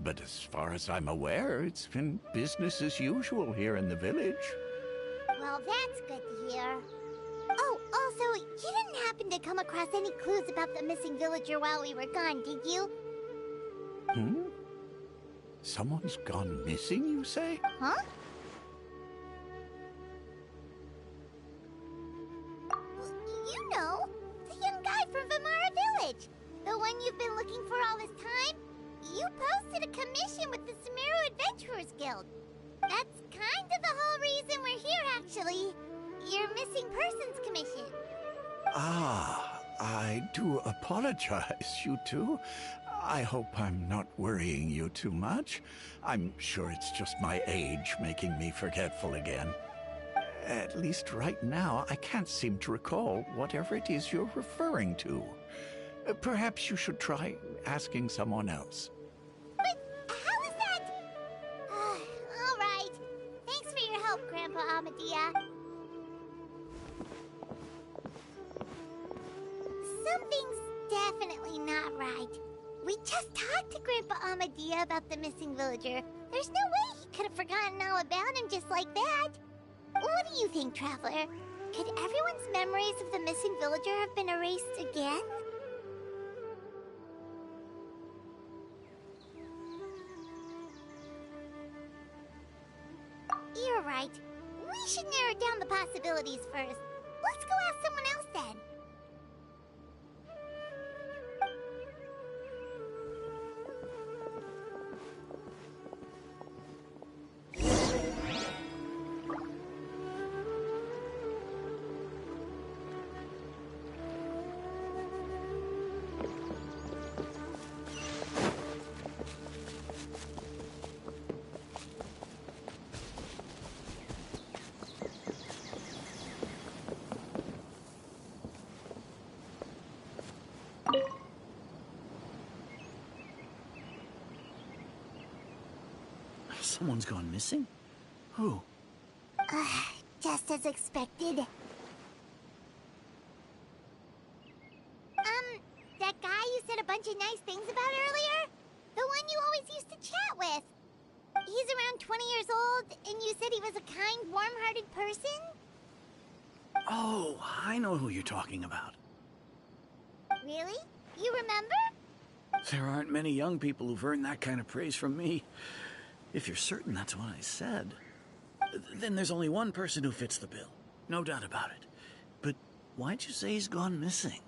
but as far as I'm aware, it's been business as usual here in the village. Well, that's good to hear. Oh, also, you didn't happen to come across any clues about the missing villager while we were gone, did you? Hmm? Someone's gone missing, you say? Huh? The one you've been looking for all this time? You posted a commission with the Sumeru Adventurers Guild. That's kind of the whole reason we're here, actually. Your missing persons commission. Ah, I do apologize, you two. I hope I'm not worrying you too much. I'm sure it's just my age making me forgetful again. At least right now, I can't seem to recall whatever it is you're referring to. Perhaps you should try asking someone else. But how is that? All right. Thanks for your help, Grandpa Amadia. Something's definitely not right. We just talked to Grandpa Amadia about the missing villager. There's no way he could have forgotten all about him just like that. What do you think, Traveler? Could everyone's memories of the missing villager have been erased again? You're right. We should narrow down the possibilities first. Let's go ask someone else then. Someone's gone missing? Who? Just as expected. That guy you said a bunch of nice things about earlier? The one you always used to chat with. He's around 20 years old, and you said he was a kind, warm-hearted person? Oh, I know who you're talking about. Really? You remember? There aren't many young people who've earned that kind of praise from me. If you're certain that's what I said, then there's only one person who fits the bill. No doubt about it. But why'd you say he's gone missing?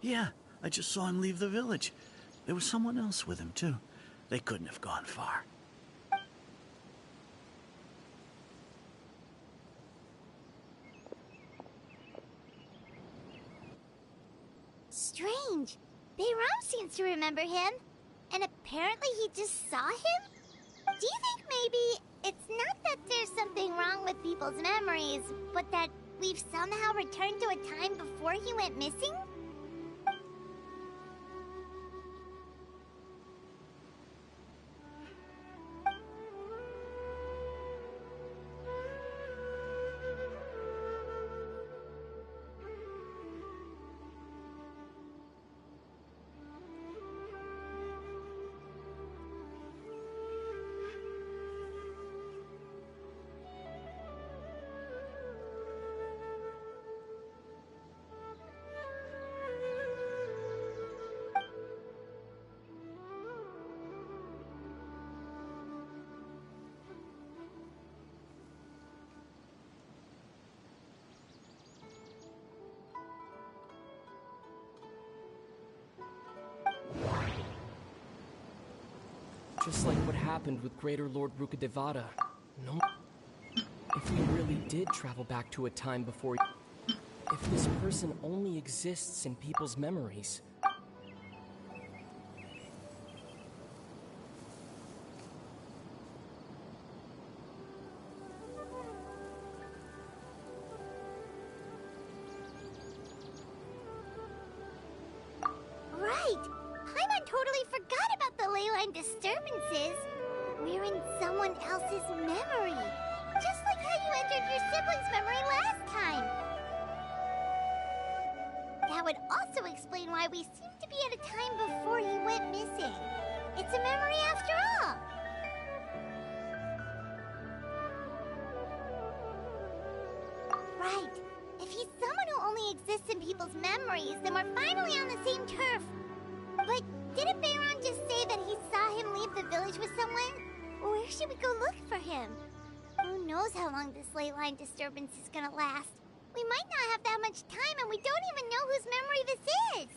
Yeah, I just saw him leave the village. There was someone else with him, too. They couldn't have gone far. Strange. Bayram seems to remember him. And apparently he just saw him? Do you think maybe it's not that there's something wrong with people's memories, but that we've somehow returned to a time before he went missing? Just like what happened with Greater Lord Rukadevada. No. If we really did travel back to a time before... If this person only exists in people's memories... Right! Paimon totally forgot about the ley line disturbances. We're in someone else's memory. Just like how you entered your sibling's memory last time. That would also explain why we seem to be at a time before he went missing. It's a memory after all. Right. If he's someone who only exists in people's memories, then we're finally on the same turf. But didn't Bayron just say that he saw him leave the village with someone? Where should we go look for him? Who knows how long this ley line disturbance is gonna last? We might not have that much time, and we don't even know whose memory this is.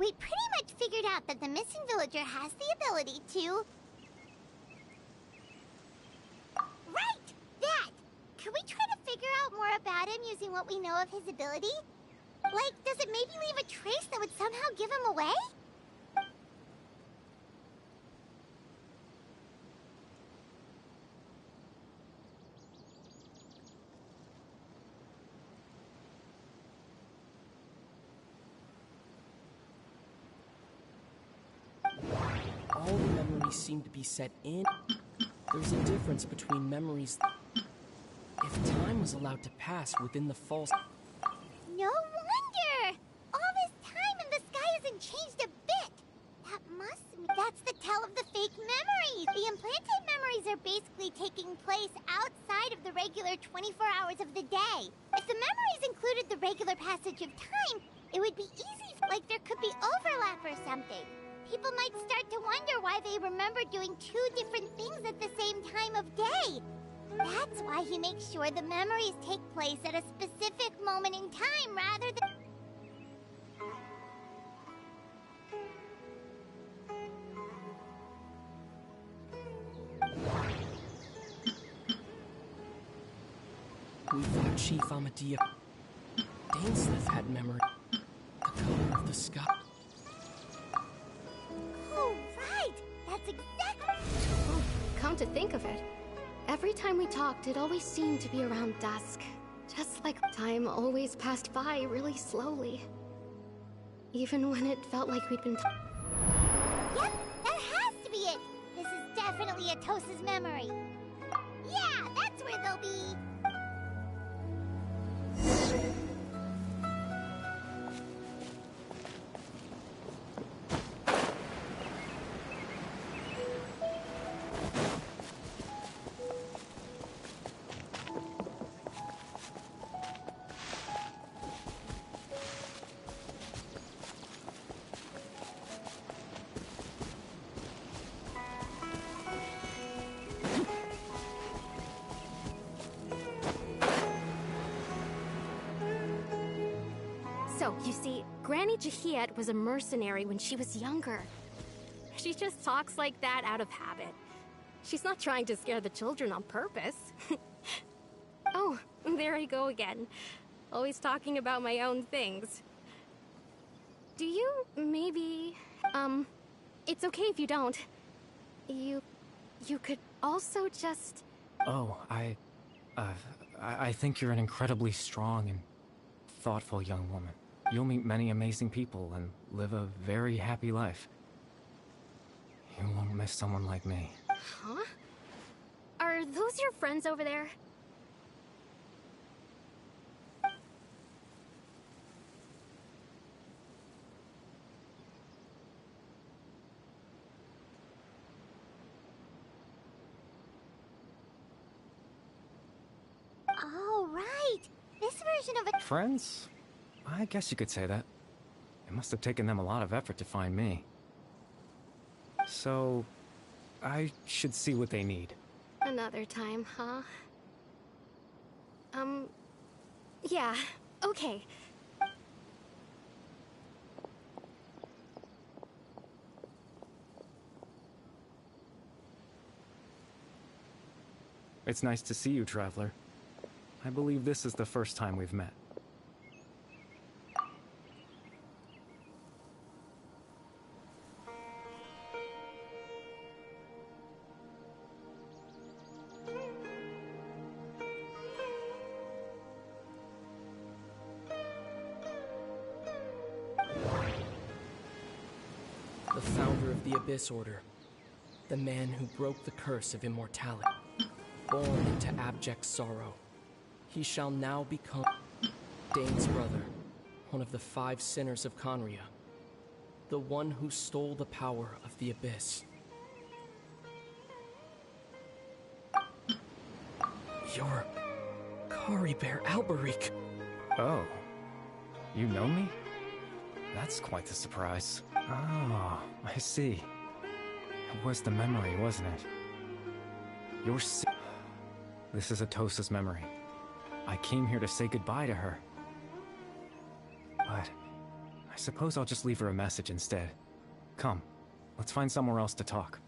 We pretty much figured out that the missing villager has the ability to... Right! That! Could we try to figure out more about him using what we know of his ability? Like, does it maybe leave a trace that would somehow give him away? All the memories seem to be set in. There's a difference between memories. If time was allowed to pass within the false... No wonder! All this time and the sky hasn't changed a bit! That must mean that's the tell of the fake memories! The implanted memories are basically taking place outside of the regular 24 hours of the day. If the memories included the regular passage of time, it would be easy, like there could be overlap or something. People might start to wonder why they remember doing two different things at the same time of day. That's why he makes sure the memories take place at a specific moment in time rather than... We thought Chief Amadea... Dainsleif had memory. The color of the sky. Oh, right! That's exactly... Oh, come to think of it, every time we talked, it always seemed to be around dusk. Just like time always passed by really slowly. Even when it felt like we'd been... Yep, that has to be it! This is definitely Atos's memory. Yeah, that's where they'll be... So, you see, Granny Jahiet was a mercenary when she was younger. She just talks like that out of habit. She's not trying to scare the children on purpose. Oh, there I go again. Always talking about my own things. Do you maybe... it's okay if you don't. You could also just... Oh, I think you're an incredibly strong and thoughtful young woman. You'll meet many amazing people and live a very happy life. You won't miss someone like me. Huh? Are those your friends over there? Oh, right! This version of a... Friends? I guess you could say that. It must have taken them a lot of effort to find me. So, I should see what they need. Another time, huh? Yeah, okay. It's nice to see you, Traveler. I believe this is the first time we've met. The founder of the Abyss Order. The man who broke the curse of immortality. Born into abject sorrow. He shall now become Dane's brother, one of the 5 sinners of Conria. The one who stole the power of the Abyss. You're Kari Bear Alberic. Oh. You know me? That's quite the surprise. Oh, I see. It was the memory, wasn't it? You're This is Atosa's memory. I came here to say goodbye to her. But I suppose I'll just leave her a message instead. Come, let's find somewhere else to talk.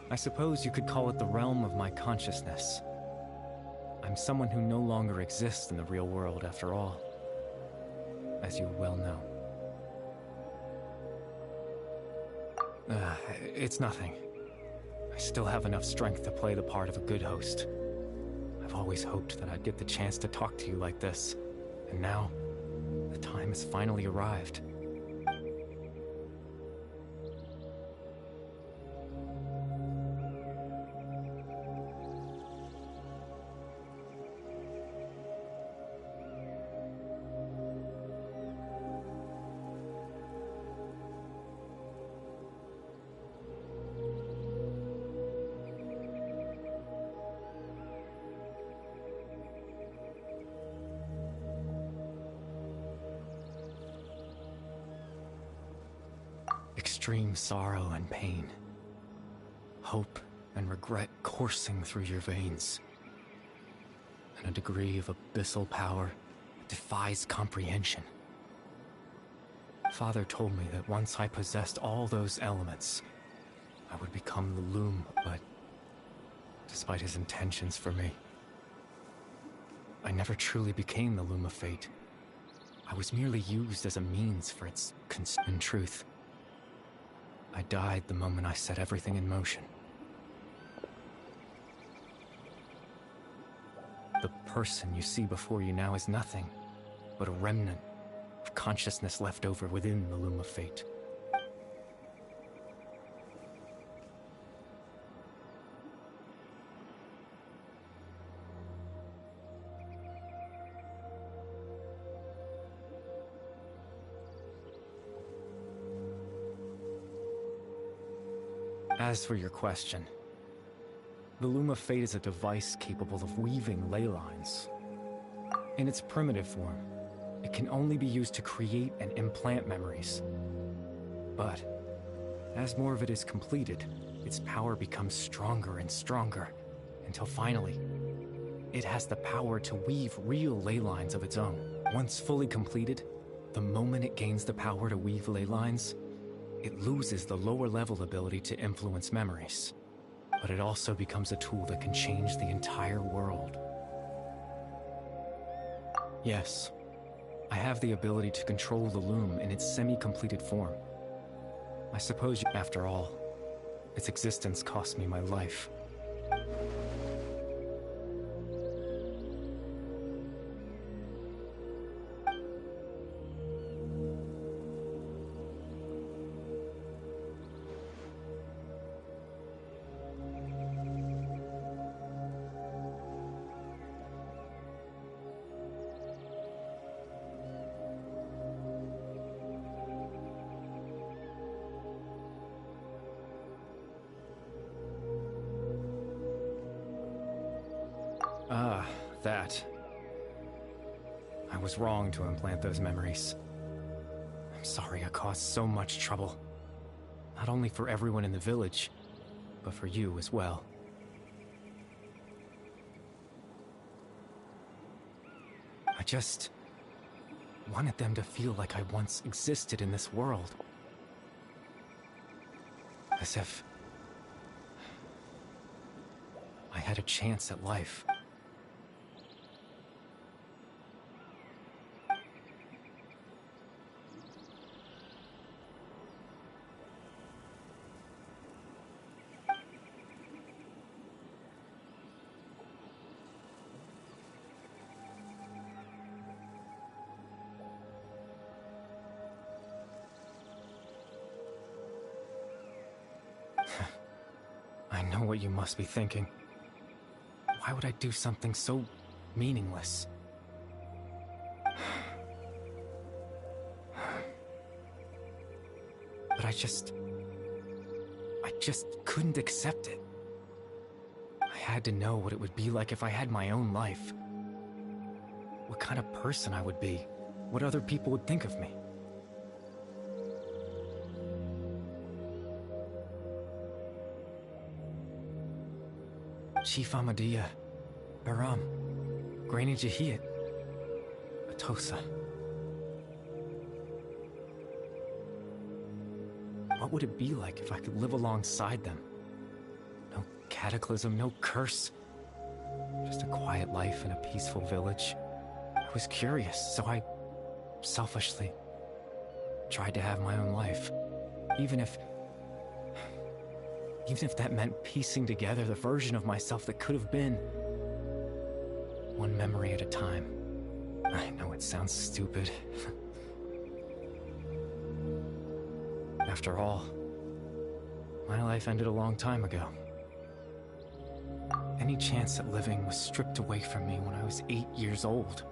I suppose you could call it the realm of my consciousness. I'm someone who no longer exists in the real world, after all, as you well know. It's nothing. I still have enough strength to play the part of a good host. I've always hoped that I'd get the chance to talk to you like this, and now, the time has finally arrived. Extreme sorrow and pain, hope and regret coursing through your veins, and a degree of abyssal power that defies comprehension. Father told me that once I possessed all those elements, I would become the Loom, but despite his intentions for me, I never truly became the Loom of Fate. I was merely used as a means for its in truth. I died the moment I set everything in motion. The person you see before you now is nothing but a remnant of consciousness left over within the Loom of Fate. As for your question, the Loom of Fate is a device capable of weaving ley lines. In its primitive form, it can only be used to create and implant memories. But, as more of it is completed, its power becomes stronger and stronger, until finally, it has the power to weave real ley lines of its own. Once fully completed, the moment it gains the power to weave ley lines, it loses the lower-level ability to influence memories, but it also becomes a tool that can change the entire world. Yes, I have the ability to control the Loom in its semi-completed form. I suppose, after all, its existence cost me my life. That. I was wrong to implant those memories. I'm sorry I caused so much trouble. Not only for everyone in the village, but for you as well. I just wanted them to feel like I once existed in this world. As if I had a chance at life. I know what you must be thinking. Why would I do something so meaningless? But I just couldn't accept it. I had to know what it would be like if I had my own life. What kind of person I would be. What other people would think of me. Chief Amadia, Baram, Granny Jahiyat, Atosa. What would it be like if I could live alongside them? No cataclysm, no curse. Just a quiet life in a peaceful village. I was curious, so I selfishly tried to have my own life. Even if that meant piecing together the version of myself that could have been. One memory at a time. I know it sounds stupid. After all, my life ended a long time ago. Any chance at living was stripped away from me when I was 8 years old.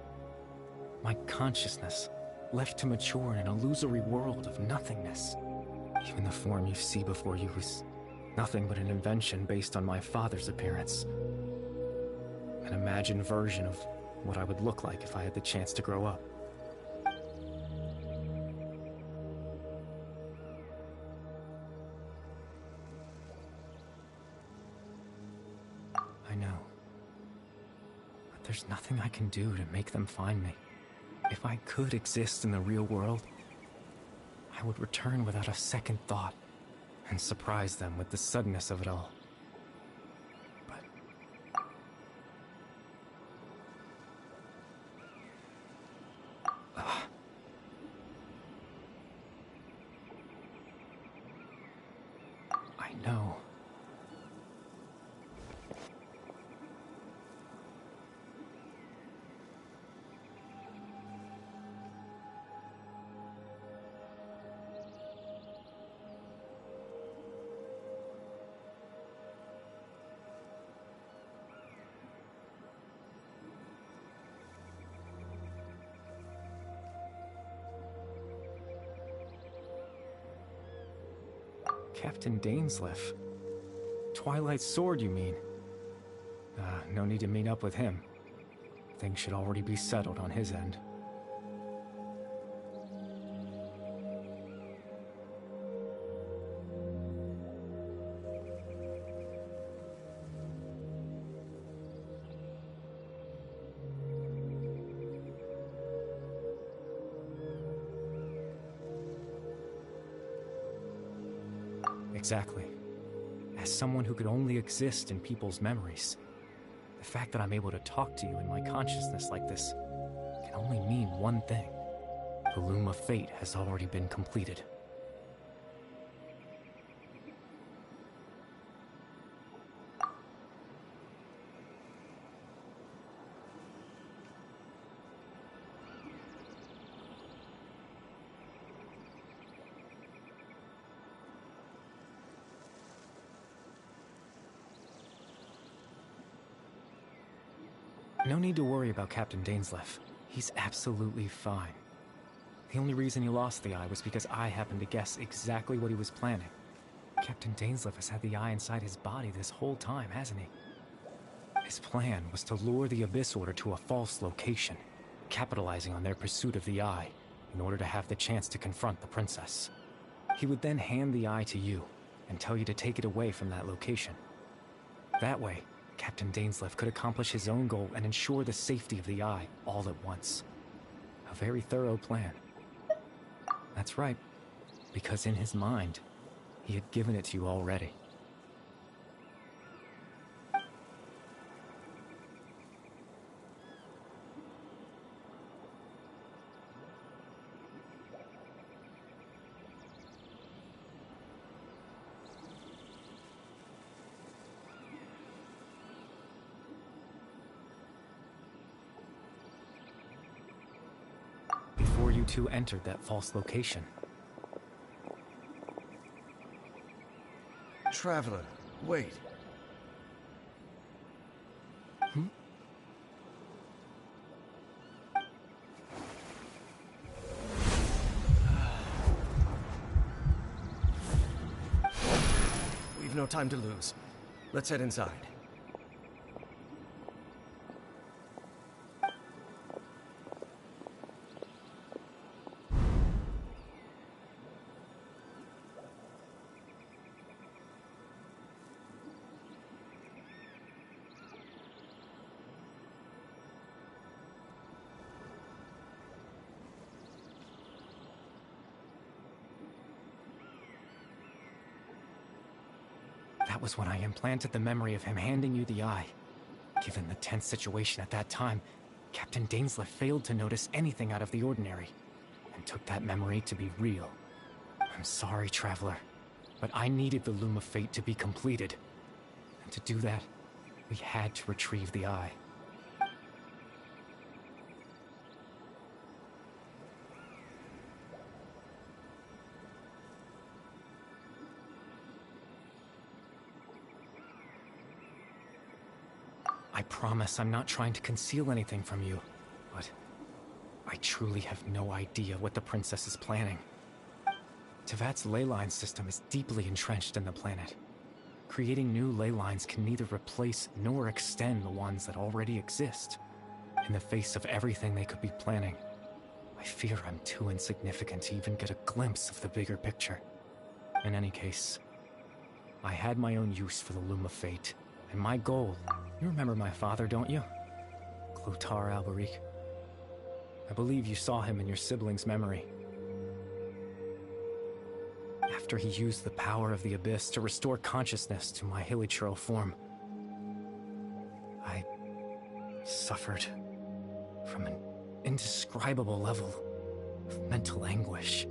My consciousness left to mature in an illusory world of nothingness. Even the form you see before you was nothing but an invention based on my father's appearance. An imagined version of what I would look like if I had the chance to grow up. I know. But there's nothing I can do to make them find me. If I could exist in the real world, I would return without a second thought. And surprise them with the suddenness of it all. But I know. Captain Dainsleif. Twilight Sword, you mean? No need to meet up with him. Things should already be settled on his end. Exactly. As someone who could only exist in people's memories, the fact that I'm able to talk to you in my consciousness like this can only mean one thing. The loom of fate has already been completed. No need to worry about Captain Dainsleif. He's absolutely fine. The only reason he lost the eye was because I happened to guess exactly what he was planning. Captain Dainsleif has had the eye inside his body this whole time, hasn't he? His plan was to lure the Abyss Order to a false location, capitalizing on their pursuit of the eye in order to have the chance to confront the princess. He would then hand the eye to you and tell you to take it away from that location. That way, Captain Dainsleif could accomplish his own goal and ensure the safety of the Eye all at once. A very thorough plan. That's right, because in his mind, he had given it to you already. Before you two entered that false location. Traveler, wait. We've no time to lose. Let's head inside. That was when I implanted the memory of him handing you the Eye. Given the tense situation at that time, Captain Dainsleif failed to notice anything out of the ordinary, and took that memory to be real. I'm sorry, Traveler, but I needed the Loom of Fate to be completed. And to do that, we had to retrieve the Eye. I promise I'm not trying to conceal anything from you, but I truly have no idea what the princess is planning. Tevat's ley line system is deeply entrenched in the planet. Creating new ley lines can neither replace nor extend the ones that already exist. In the face of everything they could be planning, I fear I'm too insignificant to even get a glimpse of the bigger picture. In any case, I had my own use for the Loom of Fate, and my goal... You remember my father, don't you? Clotar Alberic. I believe you saw him in your sibling's memory. After he used the power of the Abyss to restore consciousness to my hilichurl form, I suffered from an indescribable level of mental anguish.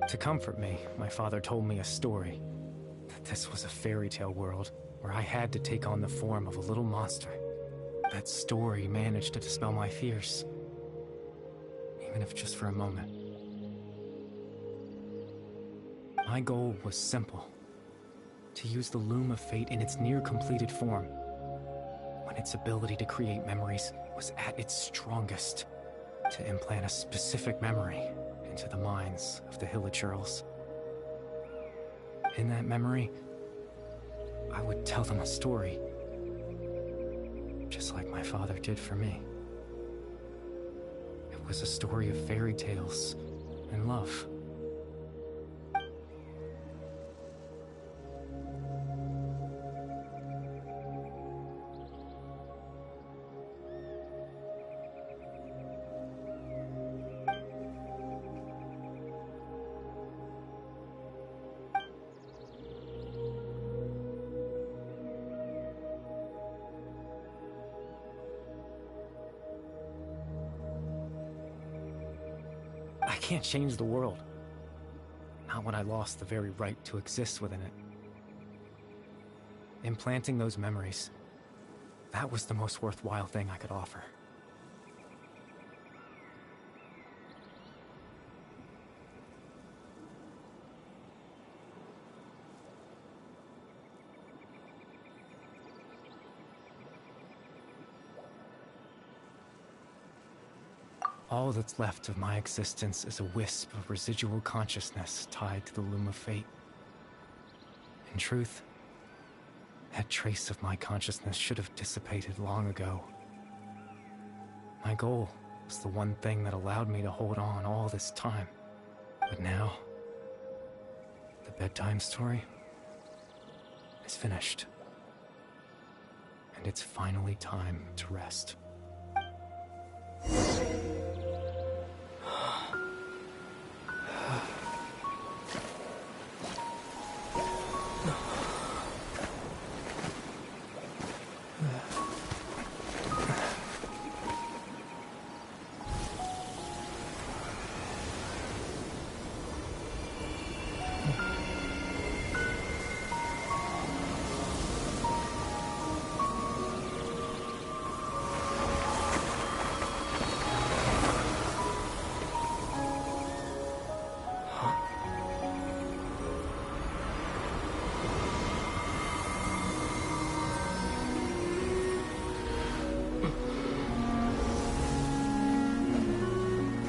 To comfort me, my father told me a story, that this was a fairy tale world where I had to take on the form of a little monster. That story managed to dispel my fears, even if just for a moment. My goal was simple: to use the Loom of Fate in its near-completed form, when its ability to create memories was at its strongest, to implant a specific memory into the minds of the hilichurls. In that memory, I would tell them a story, just like my father did for me. It was a story of fairy tales and love. I can't change the world. Not when I lost the very right to exist within it. Implanting those memories, that was the most worthwhile thing I could offer. All that's left of my existence is a wisp of residual consciousness tied to the Loom of Fate. In truth, that trace of my consciousness should have dissipated long ago. My goal was the one thing that allowed me to hold on all this time. But now, the bedtime story is finished. and it's finally time to rest.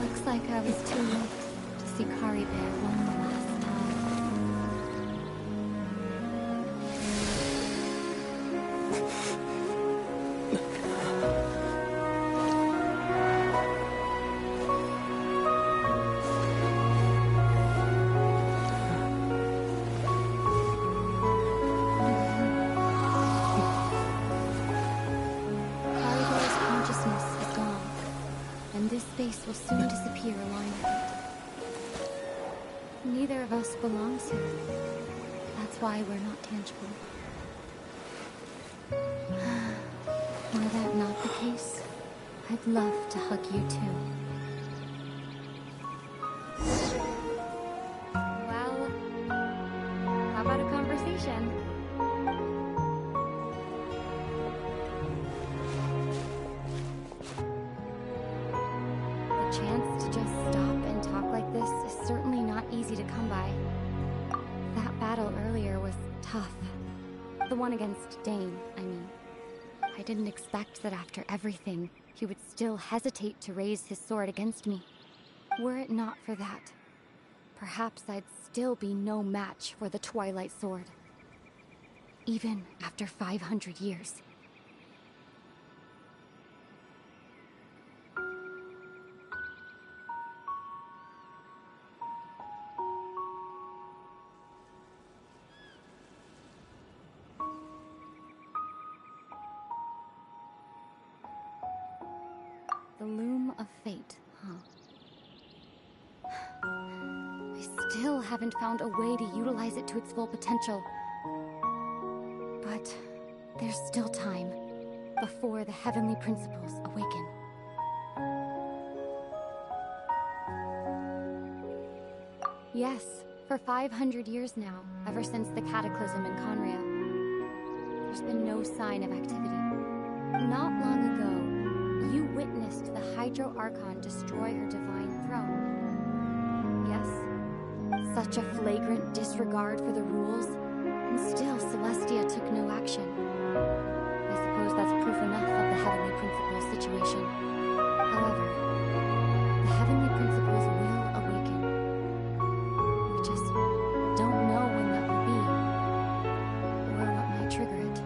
Looks like I was too late to see Kari Bear one last time. Kari Bear's consciousness is gone, and this space will soon disappear along with it. Neither of us belongs here. That's why we're not tangible. Were that not the case, I'd love to hug you too. Well, how about a conversation? The chance to just stop and talk like this is certainly not easy to come by. That battle earlier was tough. The one against Dane, I mean. I didn't expect that after everything, he would still hesitate to raise his sword against me. Were it not for that, perhaps I'd still be no match for the Twilight Sword. Even after 500 years. The loom of fate, huh? I still haven't found a way to utilize it to its full potential. But there's still time before the heavenly principles awaken. Yes, for 500 years now, ever since the cataclysm in Conria, there's been no sign of activity. Not long ago, you witnessed the Hydro Archon destroy her divine throne. Yes, such a flagrant disregard for the rules, and still Celestia took no action. I suppose that's proof enough of the Heavenly Principles situation. However, the Heavenly Principles will awaken. We just don't know when that will be, or what might trigger it.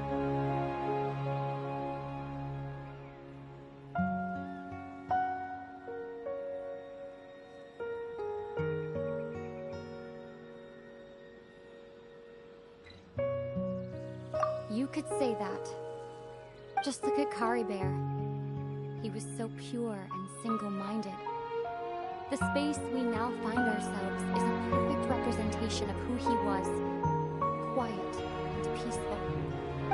You could say that. Just look at Kari Bear. He was so pure and single-minded. The space we now find ourselves is a perfect representation of who he was. Quiet and peaceful.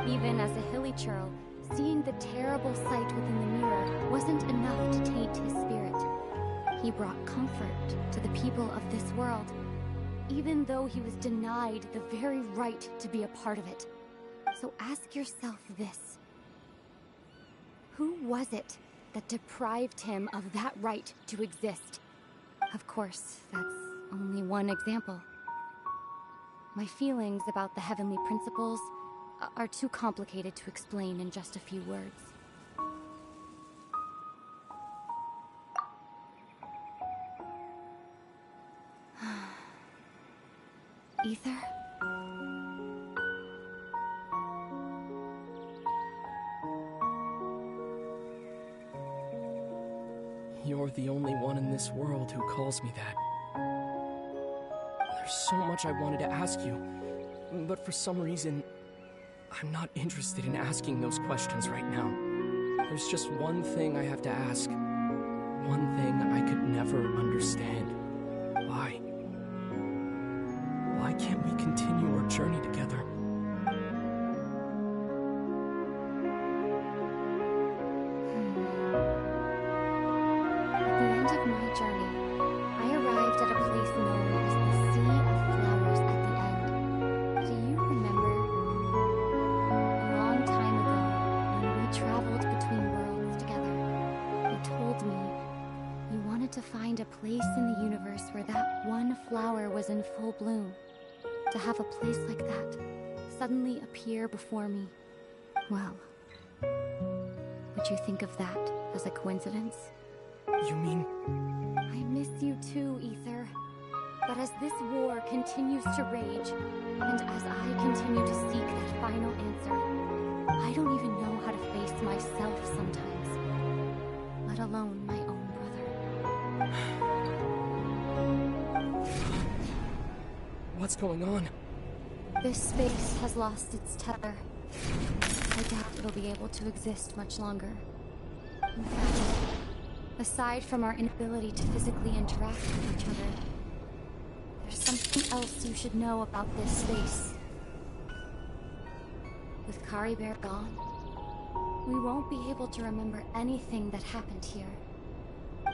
Even as a hilly churl, seeing the terrible sight within the mirror wasn't enough to taint his spirit. He brought comfort to the people of this world, even though he was denied the very right to be a part of it. So ask yourself this. Who was it that deprived him of that right to exist? Of course, that's only one example. My feelings about the heavenly principles are too complicated to explain in just a few words. Ether? You're the only one in this world who calls me that. There's so much I wanted to ask you, but for some reason, I'm not interested in asking those questions right now. There's just one thing I have to ask. One thing I could never understand. Why? Why can't we continue our journey together? At the end of my journey, I arrived at a place known as the Sea of Flowers at the end. Do you remember? A long time ago, when we traveled between worlds together, you told me you wanted to find a place in the universe where that one flower was in full bloom. To have a place like that suddenly appear before me. Well, would you think of that as a coincidence? You mean... I miss you too, Ether. But as this war continues to rage, and as I continue to seek that final answer, I don't even know how to face myself sometimes, let alone my own brother. What's going on? This space has lost its tether. I doubt it'll be able to exist much longer. In fact, aside from our inability to physically interact with each other, there's something else you should know about this space. With Kari Bear gone, we won't be able to remember anything that happened here.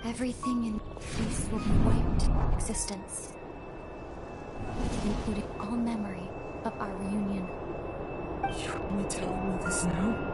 Everything in space will be wiped from existence, including all memory of our reunion. You're only telling me this now?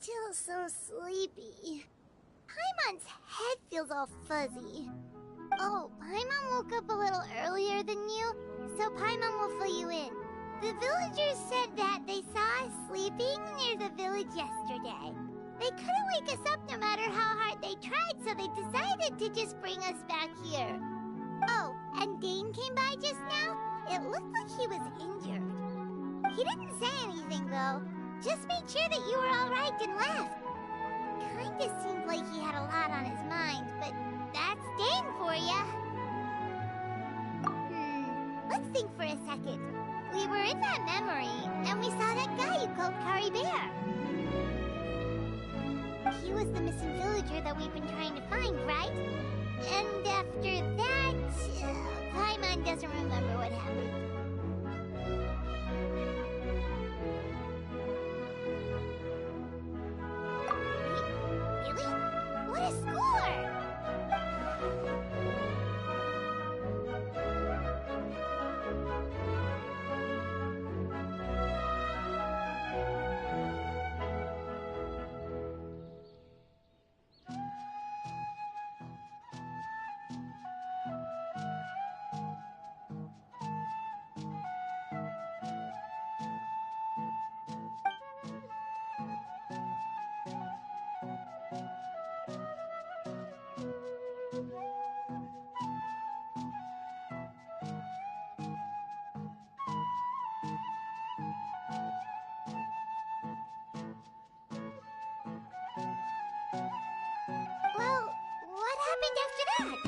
Still so sleepy. Paimon's head feels all fuzzy. Oh, Paimon woke up a little earlier than you, so Paimon will fill you in. The villagers said that they saw us sleeping near the village yesterday. They couldn't wake us up no matter how hard they tried, so they decided to just bring us back here. Oh, and Dane came by just now. It looked like he was injured. He didn't say anything, though. Just made sure that you were alright and left. Kinda seemed like he had a lot on his mind, but that's Dane for ya. Let's think for a second. We were in that memory, and we saw that guy you called Kari Bear. He was the missing villager that we've been trying to find, right? And after that, Paimon doesn't remember what happened. What a score! Well, what happened after that?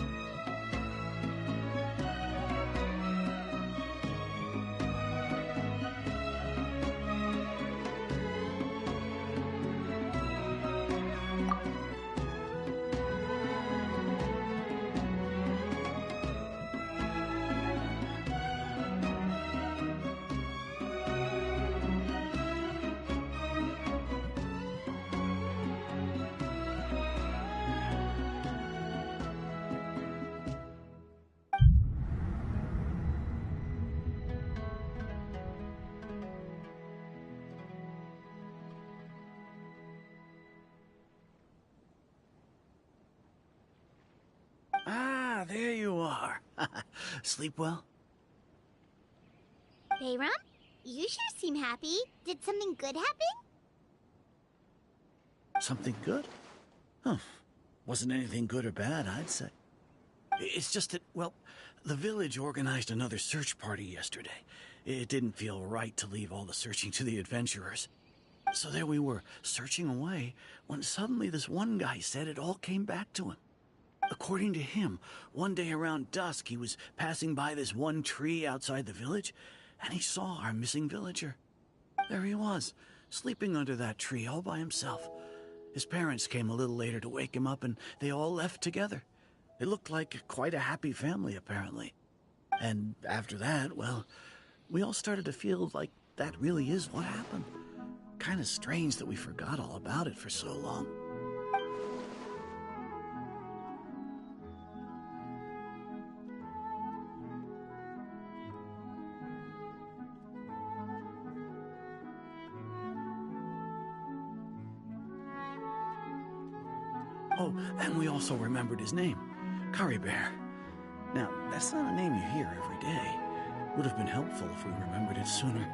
Ah, there you are. Sleep well? Bayram, you sure seem happy. Did something good happen? Something good? Huh. Wasn't anything good or bad, I'd say. It's just that, well, the village organized another search party yesterday. It didn't feel right to leave all the searching to the adventurers. So there we were, searching away, when suddenly this one guy said it all came back to him. According to him, one day around dusk, he was passing by this one tree outside the village, and he saw our missing villager. There he was, sleeping under that tree all by himself. His parents came a little later to wake him up, and they all left together. It looked like quite a happy family, apparently. And after that, well, we all started to feel like that really is what happened. Kind of strange that we forgot all about it for so long. Oh, and we also remembered his name, Curry Bear. Now, that's not a name you hear every day. Would have been helpful if we remembered it sooner.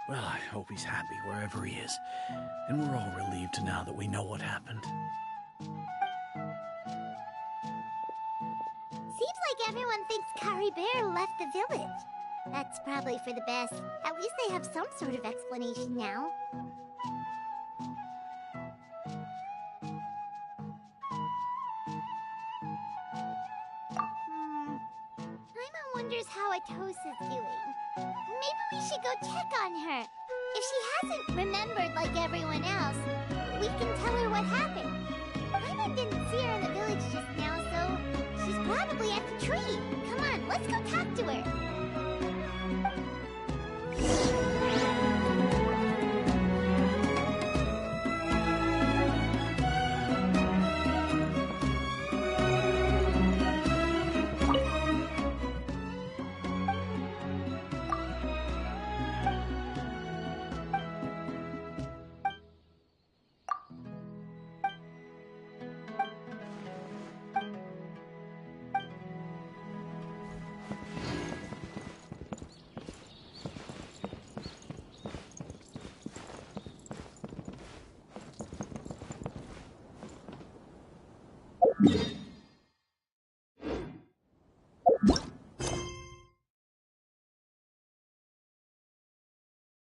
Well, I hope he's happy wherever he is. And we're all relieved now that we know what happened. Seems like everyone thinks Curry Bear left the village. That's probably for the best. At least they have some sort of explanation now. Paimon wonders how Atos is doing. Maybe we should go check on her. If she hasn't remembered like everyone else, we can tell her what happened. Paimon didn't see her in the village just now, so she's probably at the tree. Come on, let's go talk to her.